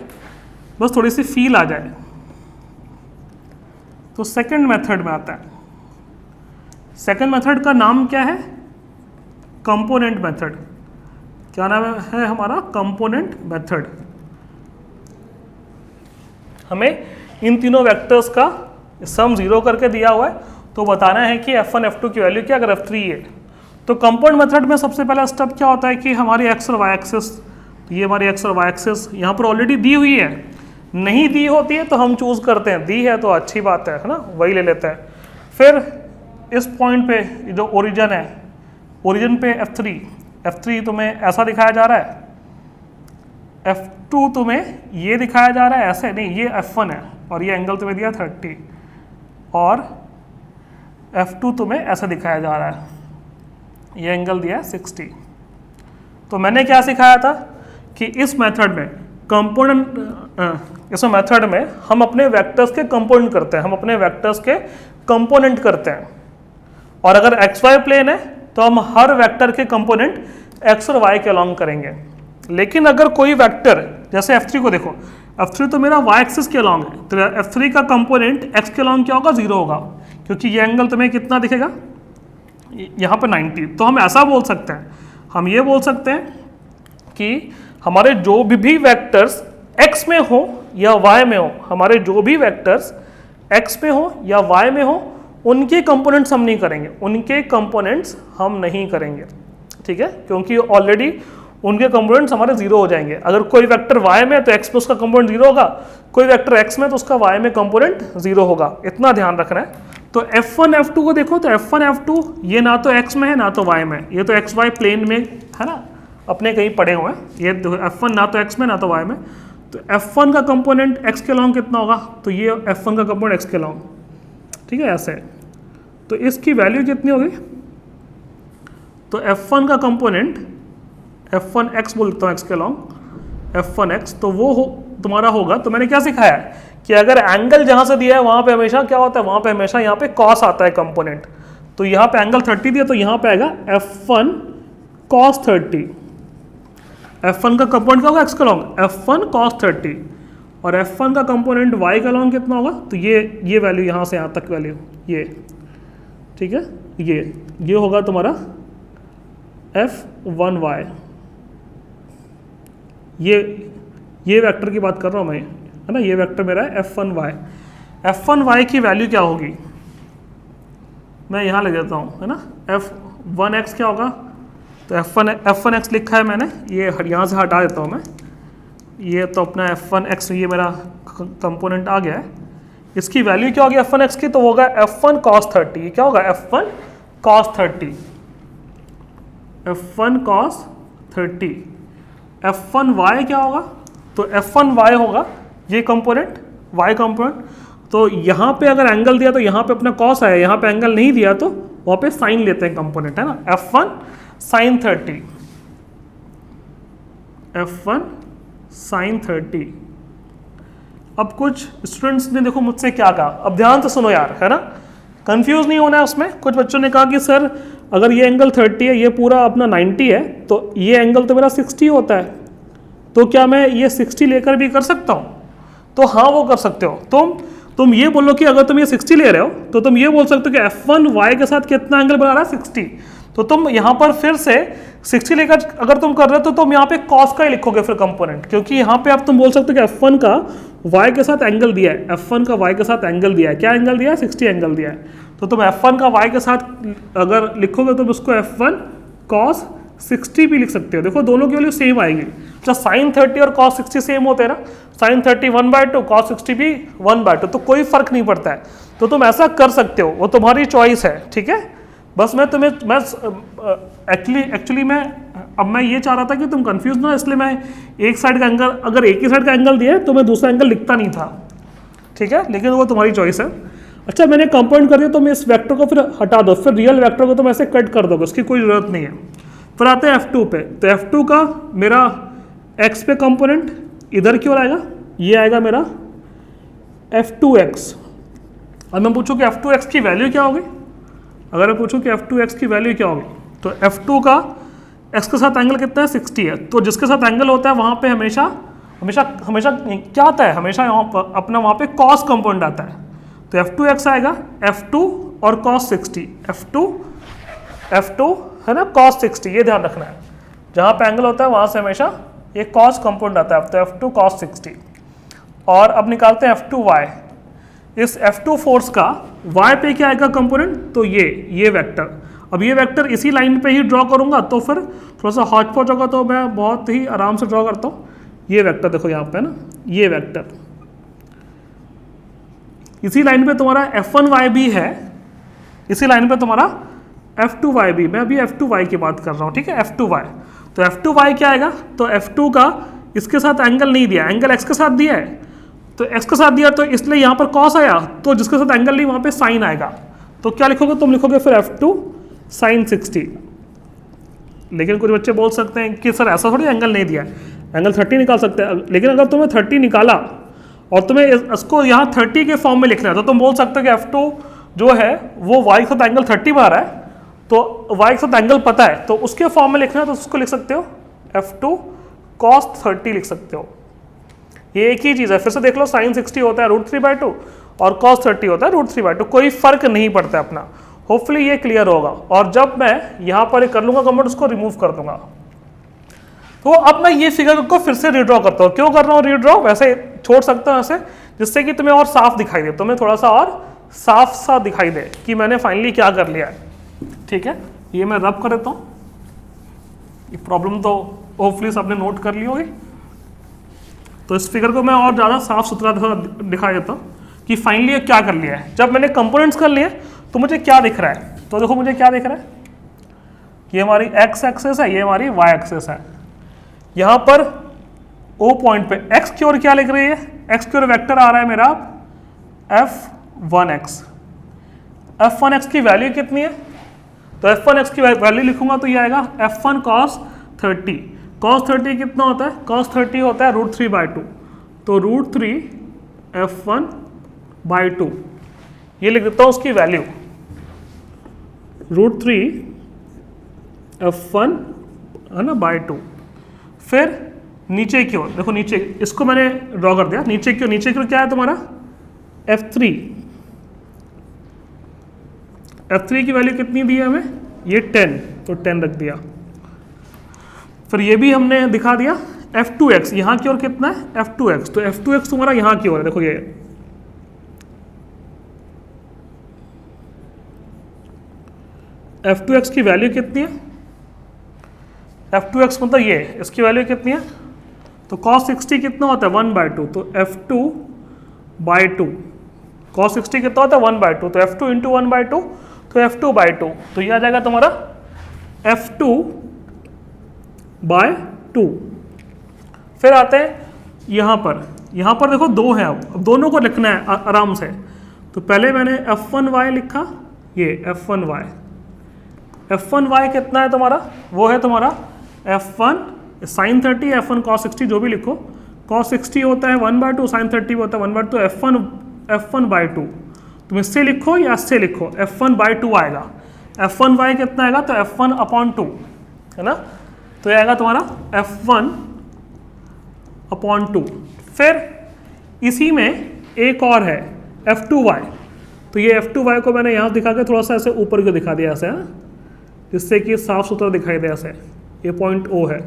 बस थोड़ी सी फील आ जाए। तो सेकंड मेथड में आता है। सेकंड मेथड का नाम क्या है? Component method. क्या नाम है हमारा? Component method. हमें इन तीनों वेक्टर्स का सम 0 करके दिया हुआ है, तो बताना है कि F1 F2 की वैल्यू क्या, अगर F3 है। तो कंपाउंड मेथड में सबसे पहला स्टेप क्या होता है कि हमारी एक्स और वाई एक्सिस, ये हमारी एक्स और वाई एक्सिस यहाँ पर ऑलरेडी दी हुई है। नहीं दी होती है तो हम चूज़ करते हैं, दी है तो अच्छी बात है ना, वही ले लेते हैं। फिर इस पॉइंट पे जो ओरिजिन है, ओरिजिन पे F3 तुम्हें ऐसा दिखाया जा रहा है, F2 तुम्हें ये दिखाया जा रहा है, ऐसे नहीं, ये F1 है और ये एंगल तुम्हें दिया 30, और F2 तुम्हें ऐसा दिखाया जा रहा है, ये एंगल दिया है 60। तो मैंने क्या सिखाया था कि इस मेथड में इस मेथड में हम अपने वेक्टर्स के कंपोनेंट करते हैं, हम अपने वेक्टर्स के कंपोनेंट करते हैं, और अगर एक्स वाई प्लेन है तो हम हर वेक्टर के कंपोनेंट एक्स और वाई के अलॉन्ग करेंगे। लेकिन अगर कोई वेक्टर, जैसे F3 को देखो, F3 तो मेरा वाई एक्सिस के अलॉन्ग है, तो F3 का कंपोनेंट एक्स के अलॉन्ग क्या होगा? 0 होगा, क्योंकि ये एंगल तुम्हें कितना दिखेगा यहाँ पे 90। तो हम ऐसा बोल सकते हैं, हम ये बोल सकते हैं कि हमारे जो भी वेक्टर्स x में हो या y में हो, हमारे जो भी वेक्टर्स x में हो या y में हो, उनके कंपोनेंट्स हम नहीं करेंगे, उनके कंपोनेंट्स हम नहीं करेंगे, ठीक है, क्योंकि ऑलरेडी उनके कंपोनेंट्स हमारे 0 हो जाएंगे। अगर कोई वेक्टर y में है तो x में उसका कंपोनेंट 0 होगा, कोई वेक्टर x में तो उसका y में कंपोनेंट 0 होगा, इतना ध्यान रखना है। तो F1 F2 को देखो, तो F1 F2 ये ना तो x में है ना तो y में, ये तो xy प्लेन में है ना, अपने कहीं पड़े हुए हैं। ये F1 ना तो x में ना तो y में, तो F1 का कंपोनेंट x के लॉन्ग कितना होगा, तो ये F1 का कंपोनेंट x के लॉन्ग, ठीक है ऐसे। तो इसकी वैल्यू कितनी होगी, तो F1 का कंपोनेंट F1x बोलता हूँ x के लॉन्ग, F1x, तो वो तुम्हारा होगा। तो मैंने क्या सिखाया है कि अगर एंगल जहां से दिया है वहां पे हमेशा क्या होता है, वहां पे हमेशा यहाँ पे कॉस आता है कंपोनेंट। तो यहाँ पे एंगल 30 दिया तो यहाँ पे आएगा F1 cos 30। F1 का कंपोनेंट क्या होगा, x का लॉन्ग, F1 cos 30, और F1 का कंपोनेंट y का लॉन्ग कितना होगा, तो ये वैल्यू यहाँ से यहाँ तक वैल्यू ये, ठीक है, ये होगा तुम्हारा F1y। ये वेक्टर की बात कर रहा हूँ मैं, है ना, ये वेक्टर मेरा है F1y। F1y की वैल्यू क्या होगी, मैं यहाँ ले देता हूँ, है ना, F1x क्या होगा, तो F1x लिखा है मैंने, ये यहाँ से हटा देता हूँ मैं, ये तो अपना F1x ये मेरा कंपोनेंट आ गया है। इसकी वैल्यू क्या होगी F1x की, तो होगा F1 cos 30। ये क्या होगा, F1 cos 30, F1 cos 30। F1y क्या होगा, तो F1y होगा ये कंपोनेंट, y कंपोनेंट। तो यहाँ पे अगर एंगल दिया तो यहाँ पे अपना कॉस आया, यहाँ पे एंगल नहीं दिया तो वहाँ पे साइन लेते हैं कंपोनेंट, है ना, F1 sin 30, F1 sin 30। अब कुछ स्टूडेंट्स ने देखो मुझसे क्या कहा, अब ध्यान से सुनो यार, है ना, कंफ्यूज नहीं होना है उसमें। कुछ बच्चों ने कहा कि सर अगर ये एंगल 30 है, ये पूरा अपना 90 है, तो ये एंगल तो मेरा 60 होता है, तो क्या मैं ये 60 लेकर भी कर सकता हूँ, तो हाँ वो कर सकते हो। तुम ये बोलो कि अगर तुम ये 60 ले रहे हो तो तुम ये बोल सकते हो कि F1y के साथ कितना एंगल बना रहा है, 60। तो तुम यहाँ पर फिर से 60 लेकर अगर तुम कर रहे हो तो तुम यहाँ पे cos का ही लिखोगे फिर कंपोनेंट, क्योंकि यहाँ पे आप तुम बोल सकते हो कि F1 का y के साथ एंगल दिया है, F1 का y के साथ एंगल दिया है, क्या एंगल दिया है, 60 एंगल दिया है। तो तुम F1 का y के साथ अगर लिखोगे तो उसको F1 cos 60 भी लिख सकते हो। देखो दोनों की वैल्यू सेम आएगी, जब साइन 30 और cos 60 सेम होते हैं ना, साइन 30 1/2, cos 60 भी 1/2, तो कोई फर्क नहीं पड़ता है। तो तुम ऐसा कर सकते हो, वो तुम्हारी चॉइस है, ठीक है। बस मैं एक्चुअली मैं ये चाह रहा था कि तुम कंफ्यूज ना हो, इसलिए मैं एक साइड का एंगल, अगर एक ही साइड का एंगल दिया है तो मैं दूसरा एंगल लिखता नहीं था, ठीक है, लेकिन वो तुम्हारी चॉइस है। अच्छा मैंने कंपाउंड कर दिया तो मैं इस वेक्टर को फिर हटा दो, फिर रियल वेक्टर को तुम ऐसे कट कर दोगे, उसकी कोई जरूरत नहीं है। फिर आते हैं F2 पे, तो F2 का मेरा x पे कंपोनेंट इधर की ओर आएगा, ये आएगा मेरा F2x। अब मैं पूछूं कि F2x की वैल्यू क्या होगी, अगर मैं पूछूं कि F2x की वैल्यू क्या होगी, तो F2 का x के साथ एंगल कितना है, 60 है। तो जिसके साथ एंगल होता है वहाँ पे हमेशा क्या आता है, हमेशा यहाँ पर अपना वहाँ पे cos कंपोनेंट आता है। तो F2x आएगा F2 और cos 60, F2 है ना, cos 60, ये ध्यान रखना है, जहाँ पे एंगल होता है वहाँ से हमेशा ये cos कंपोनेंट आता है। तो F2 cos 60, और अब निकालते हैं F2y। इस F2 फोर्स का y पे क्या आएगा कंपोनेंट, तो ये वेक्टर। अब ये वेक्टर इसी लाइन पे ही ड्रॉ करूंगा तो फिर थोड़ा सा हॉच पॉच होगा, तो मैं बहुत ही आराम से ड्रॉ करता हूँ। ये वेक्टर देखो यहाँ पे ना, ये वेक्टर इसी लाइन पे तुम्हारा F1y भी है, इसी लाइन पे तुम्हारा F2y भी। मैं अभी F2y की बात कर रहा हूँ, ठीक है, F2y। तो F2y क्या आएगा, तो F2 का इसके साथ एंगल नहीं दिया, एंगल x के साथ दिया है, तो x के साथ दिया तो इसलिए यहाँ पर cos आया, तो जिसके साथ एंगल नहीं वहाँ पे साइन आएगा। तो क्या लिखोगे, तुम लिखोगे फिर F2 sin 60। लेकिन कुछ बच्चे बोल सकते हैं कि सर ऐसा थोड़ी एंगल नहीं दिया, एंगल 30 निकाल सकते हैं। लेकिन अगर तुम्हें 30 निकाला और तुम्हें इसको यहाँ 30 के फॉर्म में लिखना है, तो तुम बोल सकते हो कि F2 जो है वो y के साथ एंगल 30 बना रहा है, तो y के साथ एंगल पता है, तो उसके फॉर्म में लिखना है, तो उसको लिख सकते हो F2 cos 30 लिख सकते हो। ये एक ही चीज़ है, फिर से देख लो, sin 60 होता है √3/2 और cos 30 होता है √3/2, कोई फर्क नहीं पड़ता है अपना। होपफुली ये क्लियर होगा। और जब मैं यहाँ पर कर लूँगा कंपोनेंट, उसको रिमूव कर दूंगा, तो अब मैं ये फिगर को फिर से रीड्रॉ करता हूँ। क्यों कर रहा हूँ रीड्रॉ, वैसे छोड़ सकता हूँ ऐसे, जिससे कि तुम्हें और साफ दिखाई दे, तुम्हें थोड़ा सा और साफ सा दिखाई दे कि मैंने फाइनली क्या कर लिया है, ठीक है। ये मैं रब कर देता हूँ, ये प्रॉब्लम तो होपफुली सबने नोट कर ली होगी। तो इस फिगर को मैं और ज़्यादा साफ सुथरा दिखाई देता हूँ, कि फाइनली क्या कर लिया है। जब मैंने कंपोनेंट्स कर लिए तो मुझे क्या दिख रहा है, तो देखो मुझे क्या दिख रहा है, ये हमारी एक्स एक्सेस है, ये हमारी वाई एक्सेस है। यहाँ पर ओ पॉइंट पे एक्स की ओर क्या लिख रही है, एक्स की ओर वेक्टर आ रहा है मेरा f1x। f1x की वैल्यू कितनी है, तो f1x की वैल्यू लिखूंगा तो ये आएगा f1 cos 30। cos 30 कितना होता है, cos 30 होता है √3/2, तो √3 f1/2 ये लिख देता हूँ उसकी वैल्यू, √3 f1 है ना /2। फिर नीचे की ओर देखो, नीचे इसको मैंने ड्रॉ कर दिया, नीचे की ओर क्या है तुम्हारा f3। f3 की वैल्यू कितनी दी है हमें, ये 10, तो 10 रख दिया। फिर ये भी हमने दिखा दिया f2x, यहाँ की ओर कितना है f2x, तो f2x तुम्हारा यहाँ की ओर है, देखो ये f2x की वैल्यू कितनी है, f2x मतलब ये, इसकी वैल्यू कितनी है, तो cos 60 कितना होता है 1/2, तो f2/2, cos 60 कितना होता है 1/2, तो f2 इंटू 1/2, तो f2/2, तो ये आ जाएगा तुम्हारा f2/2। फिर आते हैं यहाँ पर देखो दो है, अब दोनों को लिखना है आराम से। तो पहले मैंने f1y लिखा, ये f1y कितना है तुम्हारा, वो है तुम्हारा f1 sin 30 f1 cos 60, जो भी लिखो, cos 60 होता है 1/2, sin 30 होता है 1/2, तो f1/2 तुम इससे लिखो या इससे लिखो, f1/2 आएगा। f1y कितना आएगा, तो f1/2 है ना, तो ये आएगा तुम्हारा f1/2। फिर इसी में एक और है f2y, तो ये f2y को मैंने यहाँ दिखा के थोड़ा सा ऐसे ऊपर को दिखा दिया ऐसे, जिससे कि साफ सुथरा दिखाई दे ऐसे, ये पॉइंट O है।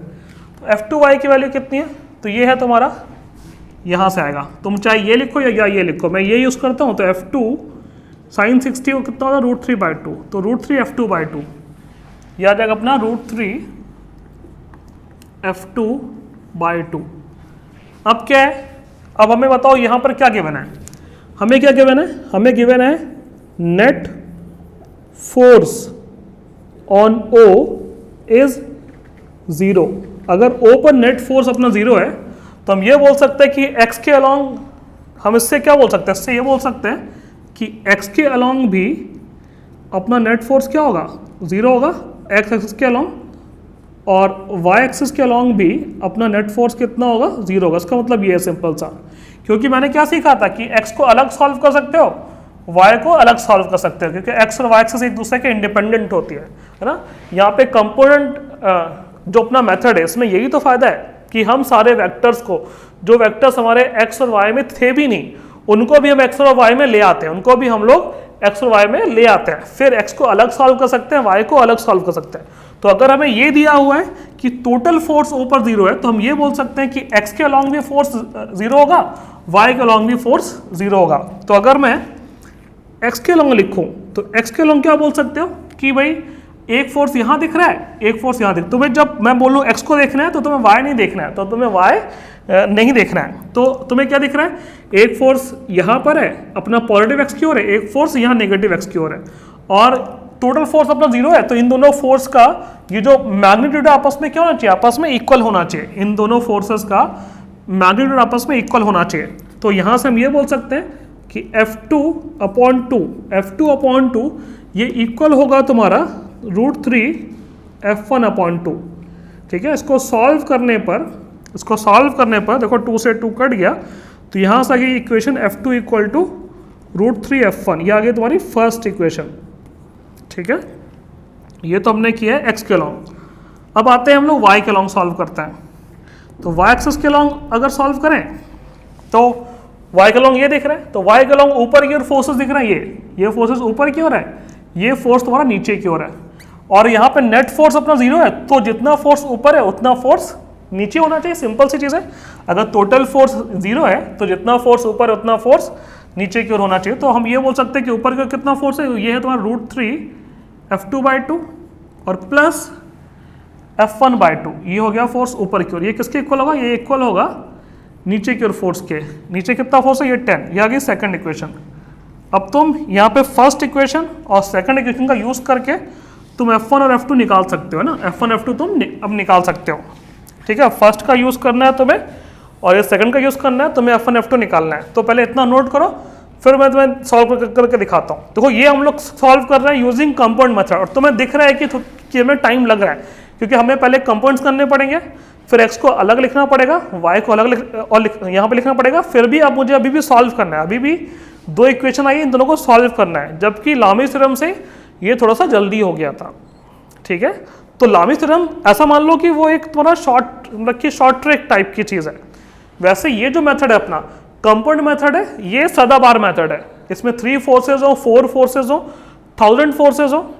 तो f2y की वैल्यू कितनी है, तो ये है तुम्हारा, यहाँ से आएगा, तुम चाहे ये लिखो या ये लिखो, मैं ये यूज़ करता हूँ। तो f2 sin 60 को कितना होता है √3/2, तो √3 f2/2 ये आ जाएगा अपना √3 f2/2। अब क्या है, अब हमें बताओ यहाँ पर क्या गिवन है, हमें क्या गिवन है, हमें गिवन है net force on O is 0। अगर O पर नेट फोर्स अपना 0 है तो हम ये बोल सकते हैं कि x के अलॉन्ग, हम इससे क्या बोल सकते हैं, इससे ये बोल सकते हैं कि x के अलॉन्ग भी अपना नेट फोर्स क्या होगा, 0 होगा x एक्सिस के अलॉन्ग, और y एक्सिस के अलॉन्ग भी अपना नेट फोर्स कितना होगा, 0 होगा। इसका मतलब ये है सिंपल सा, क्योंकि मैंने क्या सीखा था कि x को अलग सॉल्व कर सकते हो, y को अलग सॉल्व कर सकते हो, क्योंकि x और y एक्सिस एक दूसरे के इंडिपेंडेंट होती है ना। यहाँ पे कंपोनेंट जो अपना मेथड है, इसमें यही तो फायदा है कि हम सारे वेक्टर्स को, जो वेक्टर्स हमारे x और y में थे भी नहीं, उनको भी हम x और y में ले आते हैं, उनको भी हम लोग x और y में ले आते हैं। फिर x को अलग सॉल्व कर सकते हैं, y को अलग सॉल्व कर सकते हैं। तो अगर हमें ये दिया हुआ है कि टोटल फोर्स O पर 0 है, तो हम ये बोल सकते हैं कि x के अलॉन्ग भी फोर्स 0 होगा, y के अलॉन्ग भी फोर्स 0 होगा। तो अगर मैं x के अलॉन्ग लिखूं तो x के अलॉन्ग क्या बोल सकते हो कि भाई एक फोर्स यहाँ दिख रहा है, एक फोर्स यहाँ दिख, तुम्हें जब मैं बोलूँ x को देखना है तो तुम्हें y नहीं देखना है, तो तुम्हें y नहीं देखना है, तो तुम्हें क्या दिख रहा है, एक फोर्स यहाँ पर है अपना पॉजिटिव x की ओर है, एक फोर्स यहाँ नेगेटिव x की ओर है, और टोटल फोर्स अपना 0 है। तो इन दोनों फोर्स का ये जो मैग्नीट्यूड आपस में क्या होना चाहिए, आपस में इक्वल होना चाहिए, इन दोनों फोर्सेस का मैग्नीट्यूड आपस में इक्वल होना चाहिए। तो यहाँ से हम ये बोल सकते हैं कि F2/2 ये इक्वल होगा तुम्हारा √3 f1/2। ठीक है, इसको सॉल्व करने पर देखो 2 से 2 कट गया, तो यहाँ से आगे equation F2 equal to √3 f1, ये आगे तुम्हारी फर्स्ट इक्वेशन। ठीक है, ये तो हमने किया है x के अलॉन्ग। अब आते हैं हम लोग y के अलॉन्ग सॉल्व करते हैं। तो y एक्सिस के अलॉन्ग अगर सॉल्व करें तो y के अलॉन्ग ये दिख रहा है, तो y के अलॉन्ग ऊपर की ओर फोर्सेस दिख रहे हैं, ये फोर्सेस ऊपर की ओर है, ये फोर्स तुम्हारा नीचे की ओर है, और यहाँ पे नेट फोर्स अपना 0 है, तो जितना फोर्स ऊपर है उतना फोर्स नीचे होना चाहिए। सिंपल सी चीज़ है, अगर टोटल फोर्स 0 है तो जितना फोर्स ऊपर है उतना फोर्स नीचे की ओर होना चाहिए। तो हम ये बोल सकते हैं कि ऊपर की ओर कितना फोर्स है, ये है तुम्हारा √3 f2/2 और प्लस f1/2, ये हो गया फोर्स ऊपर की ओर। ये किसके इक्वल होगा, ये इक्वल होगा नीचे की ओर फोर्स के, नीचे कितना फोर्स है, ये 10, ये आ गई सेकंड इक्वेशन। अब तुम यहाँ पे फर्स्ट इक्वेशन और सेकंड इक्वेशन का यूज करके तुम F1 और F2 निकाल सकते हो ना, F1 F2 तुम अब निकाल सकते हो। ठीक है, फर्स्ट का यूज करना है तुम्हें और ये सेकंड का यूज करना है, तुम्हें F1 F2 निकालना है। तो पहले इतना नोट करो, फिर मैं तुम्हें सॉल्व करके दिखाता हूँ। देखो ये हम लोग सॉल्व कर रहे हैं यूजिंग कंपाउंड मेथड, और तुम्हें दिख रहा है कि हमें टाइम लग रहा है, क्योंकि हमें पहले कंपाउंड्स करने पड़ेंगे, फिर x को अलग लिखना पड़ेगा, y को अलग और यहाँ पे लिखना पड़ेगा, फिर भी अब मुझे अभी भी सॉल्व करना है। अभी भी दो इक्वेशन आई, इन दोनों को सॉल्व करना है, जबकि लामी थ्योरम से ये थोड़ा सा जल्दी हो गया था। ठीक है, तो लामी थ्योरम ऐसा मान लो कि वो एक तुम्हारा शॉर्ट ट्रिक टाइप की चीज़ है। वैसे ये जो मेथड है अपना कंपाउंड मेथड है, ये सदाबहार मेथड है। इसमें 3 फोर्सेज हो, 4 फोर्सेज हो, 1000 फोर्सेज हो,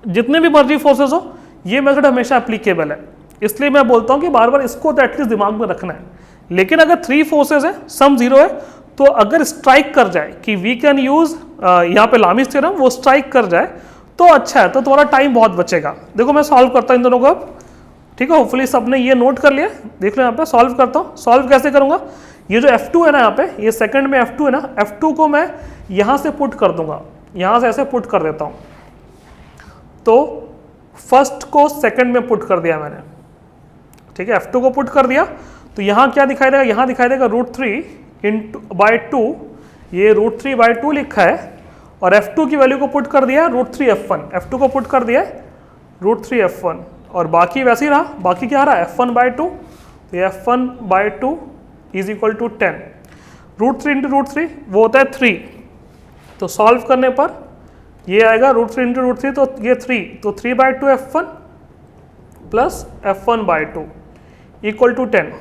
जितने भी मर्जी फोर्सेज हो, ये मेथड हमेशा एप्लीकेबल है। इसलिए मैं बोलता हूँ कि बार बार इसको तो एटलीस्ट दिमाग में रखना है। लेकिन अगर 3 फोर्सेज है, सम 0 है, तो अगर स्ट्राइक कर जाए कि वी कैन यूज यहाँ पे लामीज थ्योरम, वो स्ट्राइक कर जाए तो अच्छा है, तो तुम्हारा टाइम बहुत बचेगा। देखो मैं सॉल्व करता हूँ इन दोनों को अब। ठीक है, होपफुली सबने ये नोट कर लिया। देख लो यहाँ पे सॉल्व करता हूँ। सॉल्व कैसे करूँगा, ये जो F2 है ना, यहाँ पे ये सेकंड में F2 है ना, F2 को मैं यहाँ से पुट कर दूंगा, यहाँ से ऐसे पुट कर देता हूँ। तो फर्स्ट को सेकंड में पुट कर दिया मैंने। ठीक है, F2 को पुट कर दिया, तो यहाँ क्या दिखाई देगा, यहाँ दिखाई देगा √3/2, ये √3/2 लिखा है, और F2 की वैल्यू को पुट कर दिया √3F1, F2 को पुट कर दिया √3F1, और बाकी वैसे ही रहा। बाकी क्या रहा, F1/2, तो ये F1/2 is equal to 10, √3 into √3 वो होता है 3, तो सॉल्व करने पर ये आएगा √3 इंटू √3, तो ये 3, तो 3/2 F1 plus F1/2 equal to 10।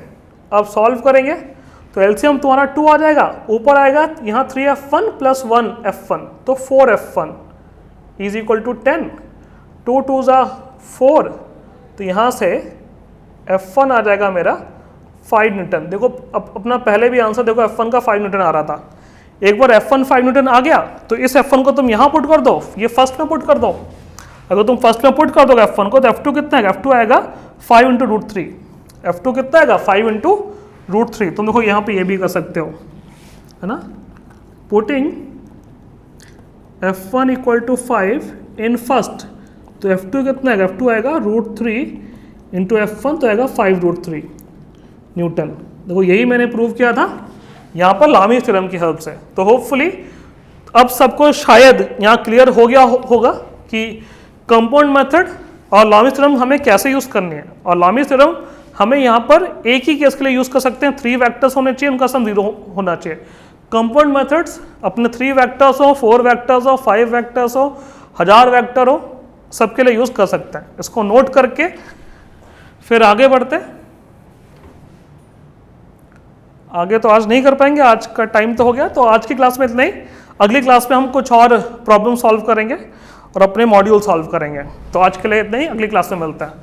अब सॉल्व करेंगे तो एलसीएम तुम्हारा 2 आ जाएगा, ऊपर आएगा यहाँ 3F1 प्लस 1F1, तो 4F1 इज इक्वल टू 10, 2 2 ज़ा 4, तो यहाँ से F1 आ जाएगा मेरा 5 न्यूटन। देखो अब अपना पहले भी आंसर देखो, F1 का 5 न्यूटन आ रहा था। एक बार F1 5 न्यूटन आ गया तो इस F1 को तुम यहाँ पुट कर दो, ये फर्स्ट में पुट कर दो। अगर तुम फर्स्ट में पुट कर दोगे F1 को, तो F2 कितना आएगा, F2 आएगा 5 इंटू √3, F2 कितना आएगा 5 इंटू √3। तुम देखो यहाँ पे ये भी कर सकते हो, है ना, putting F1 equal to 5 in first, तो F2 कितना आएगा, F2 आएगा √3 इंटू F1, तो आएगा 5√3 न्यूटन। देखो यही मैंने प्रूव किया था यहाँ पर लामी थ्योरम की हेल्प से। तो होपफुली अब सबको शायद यहाँ क्लियर हो गया होगा कि कंपाउंड मेथड और लामी थ्योरम हमें कैसे यूज़ करनी है। और लामी थ्योरम हमें यहाँ पर एक ही केस के लिए यूज़ कर सकते हैं, 3 वेक्टर्स होने चाहिए, उनका सम 0 होना चाहिए। कंपाउंड मेथड्स अपने 3 वेक्टर्स हो, 4 वेक्टर्स हो, 5 वेक्टर्स हो, 1000 वेक्टर हो, सबके लिए यूज़ कर सकते हैं। इसको नोट करके फिर आगे बढ़ते। आगे तो आज नहीं कर पाएंगे, आज का टाइम तो हो गया, तो आज की क्लास में इतना ही। अगली क्लास में हम कुछ और प्रॉब्लम सॉल्व करेंगे और अपने मॉड्यूल सॉल्व करेंगे। तो आज के लिए इतना ही, अगली क्लास में मिलते हैं।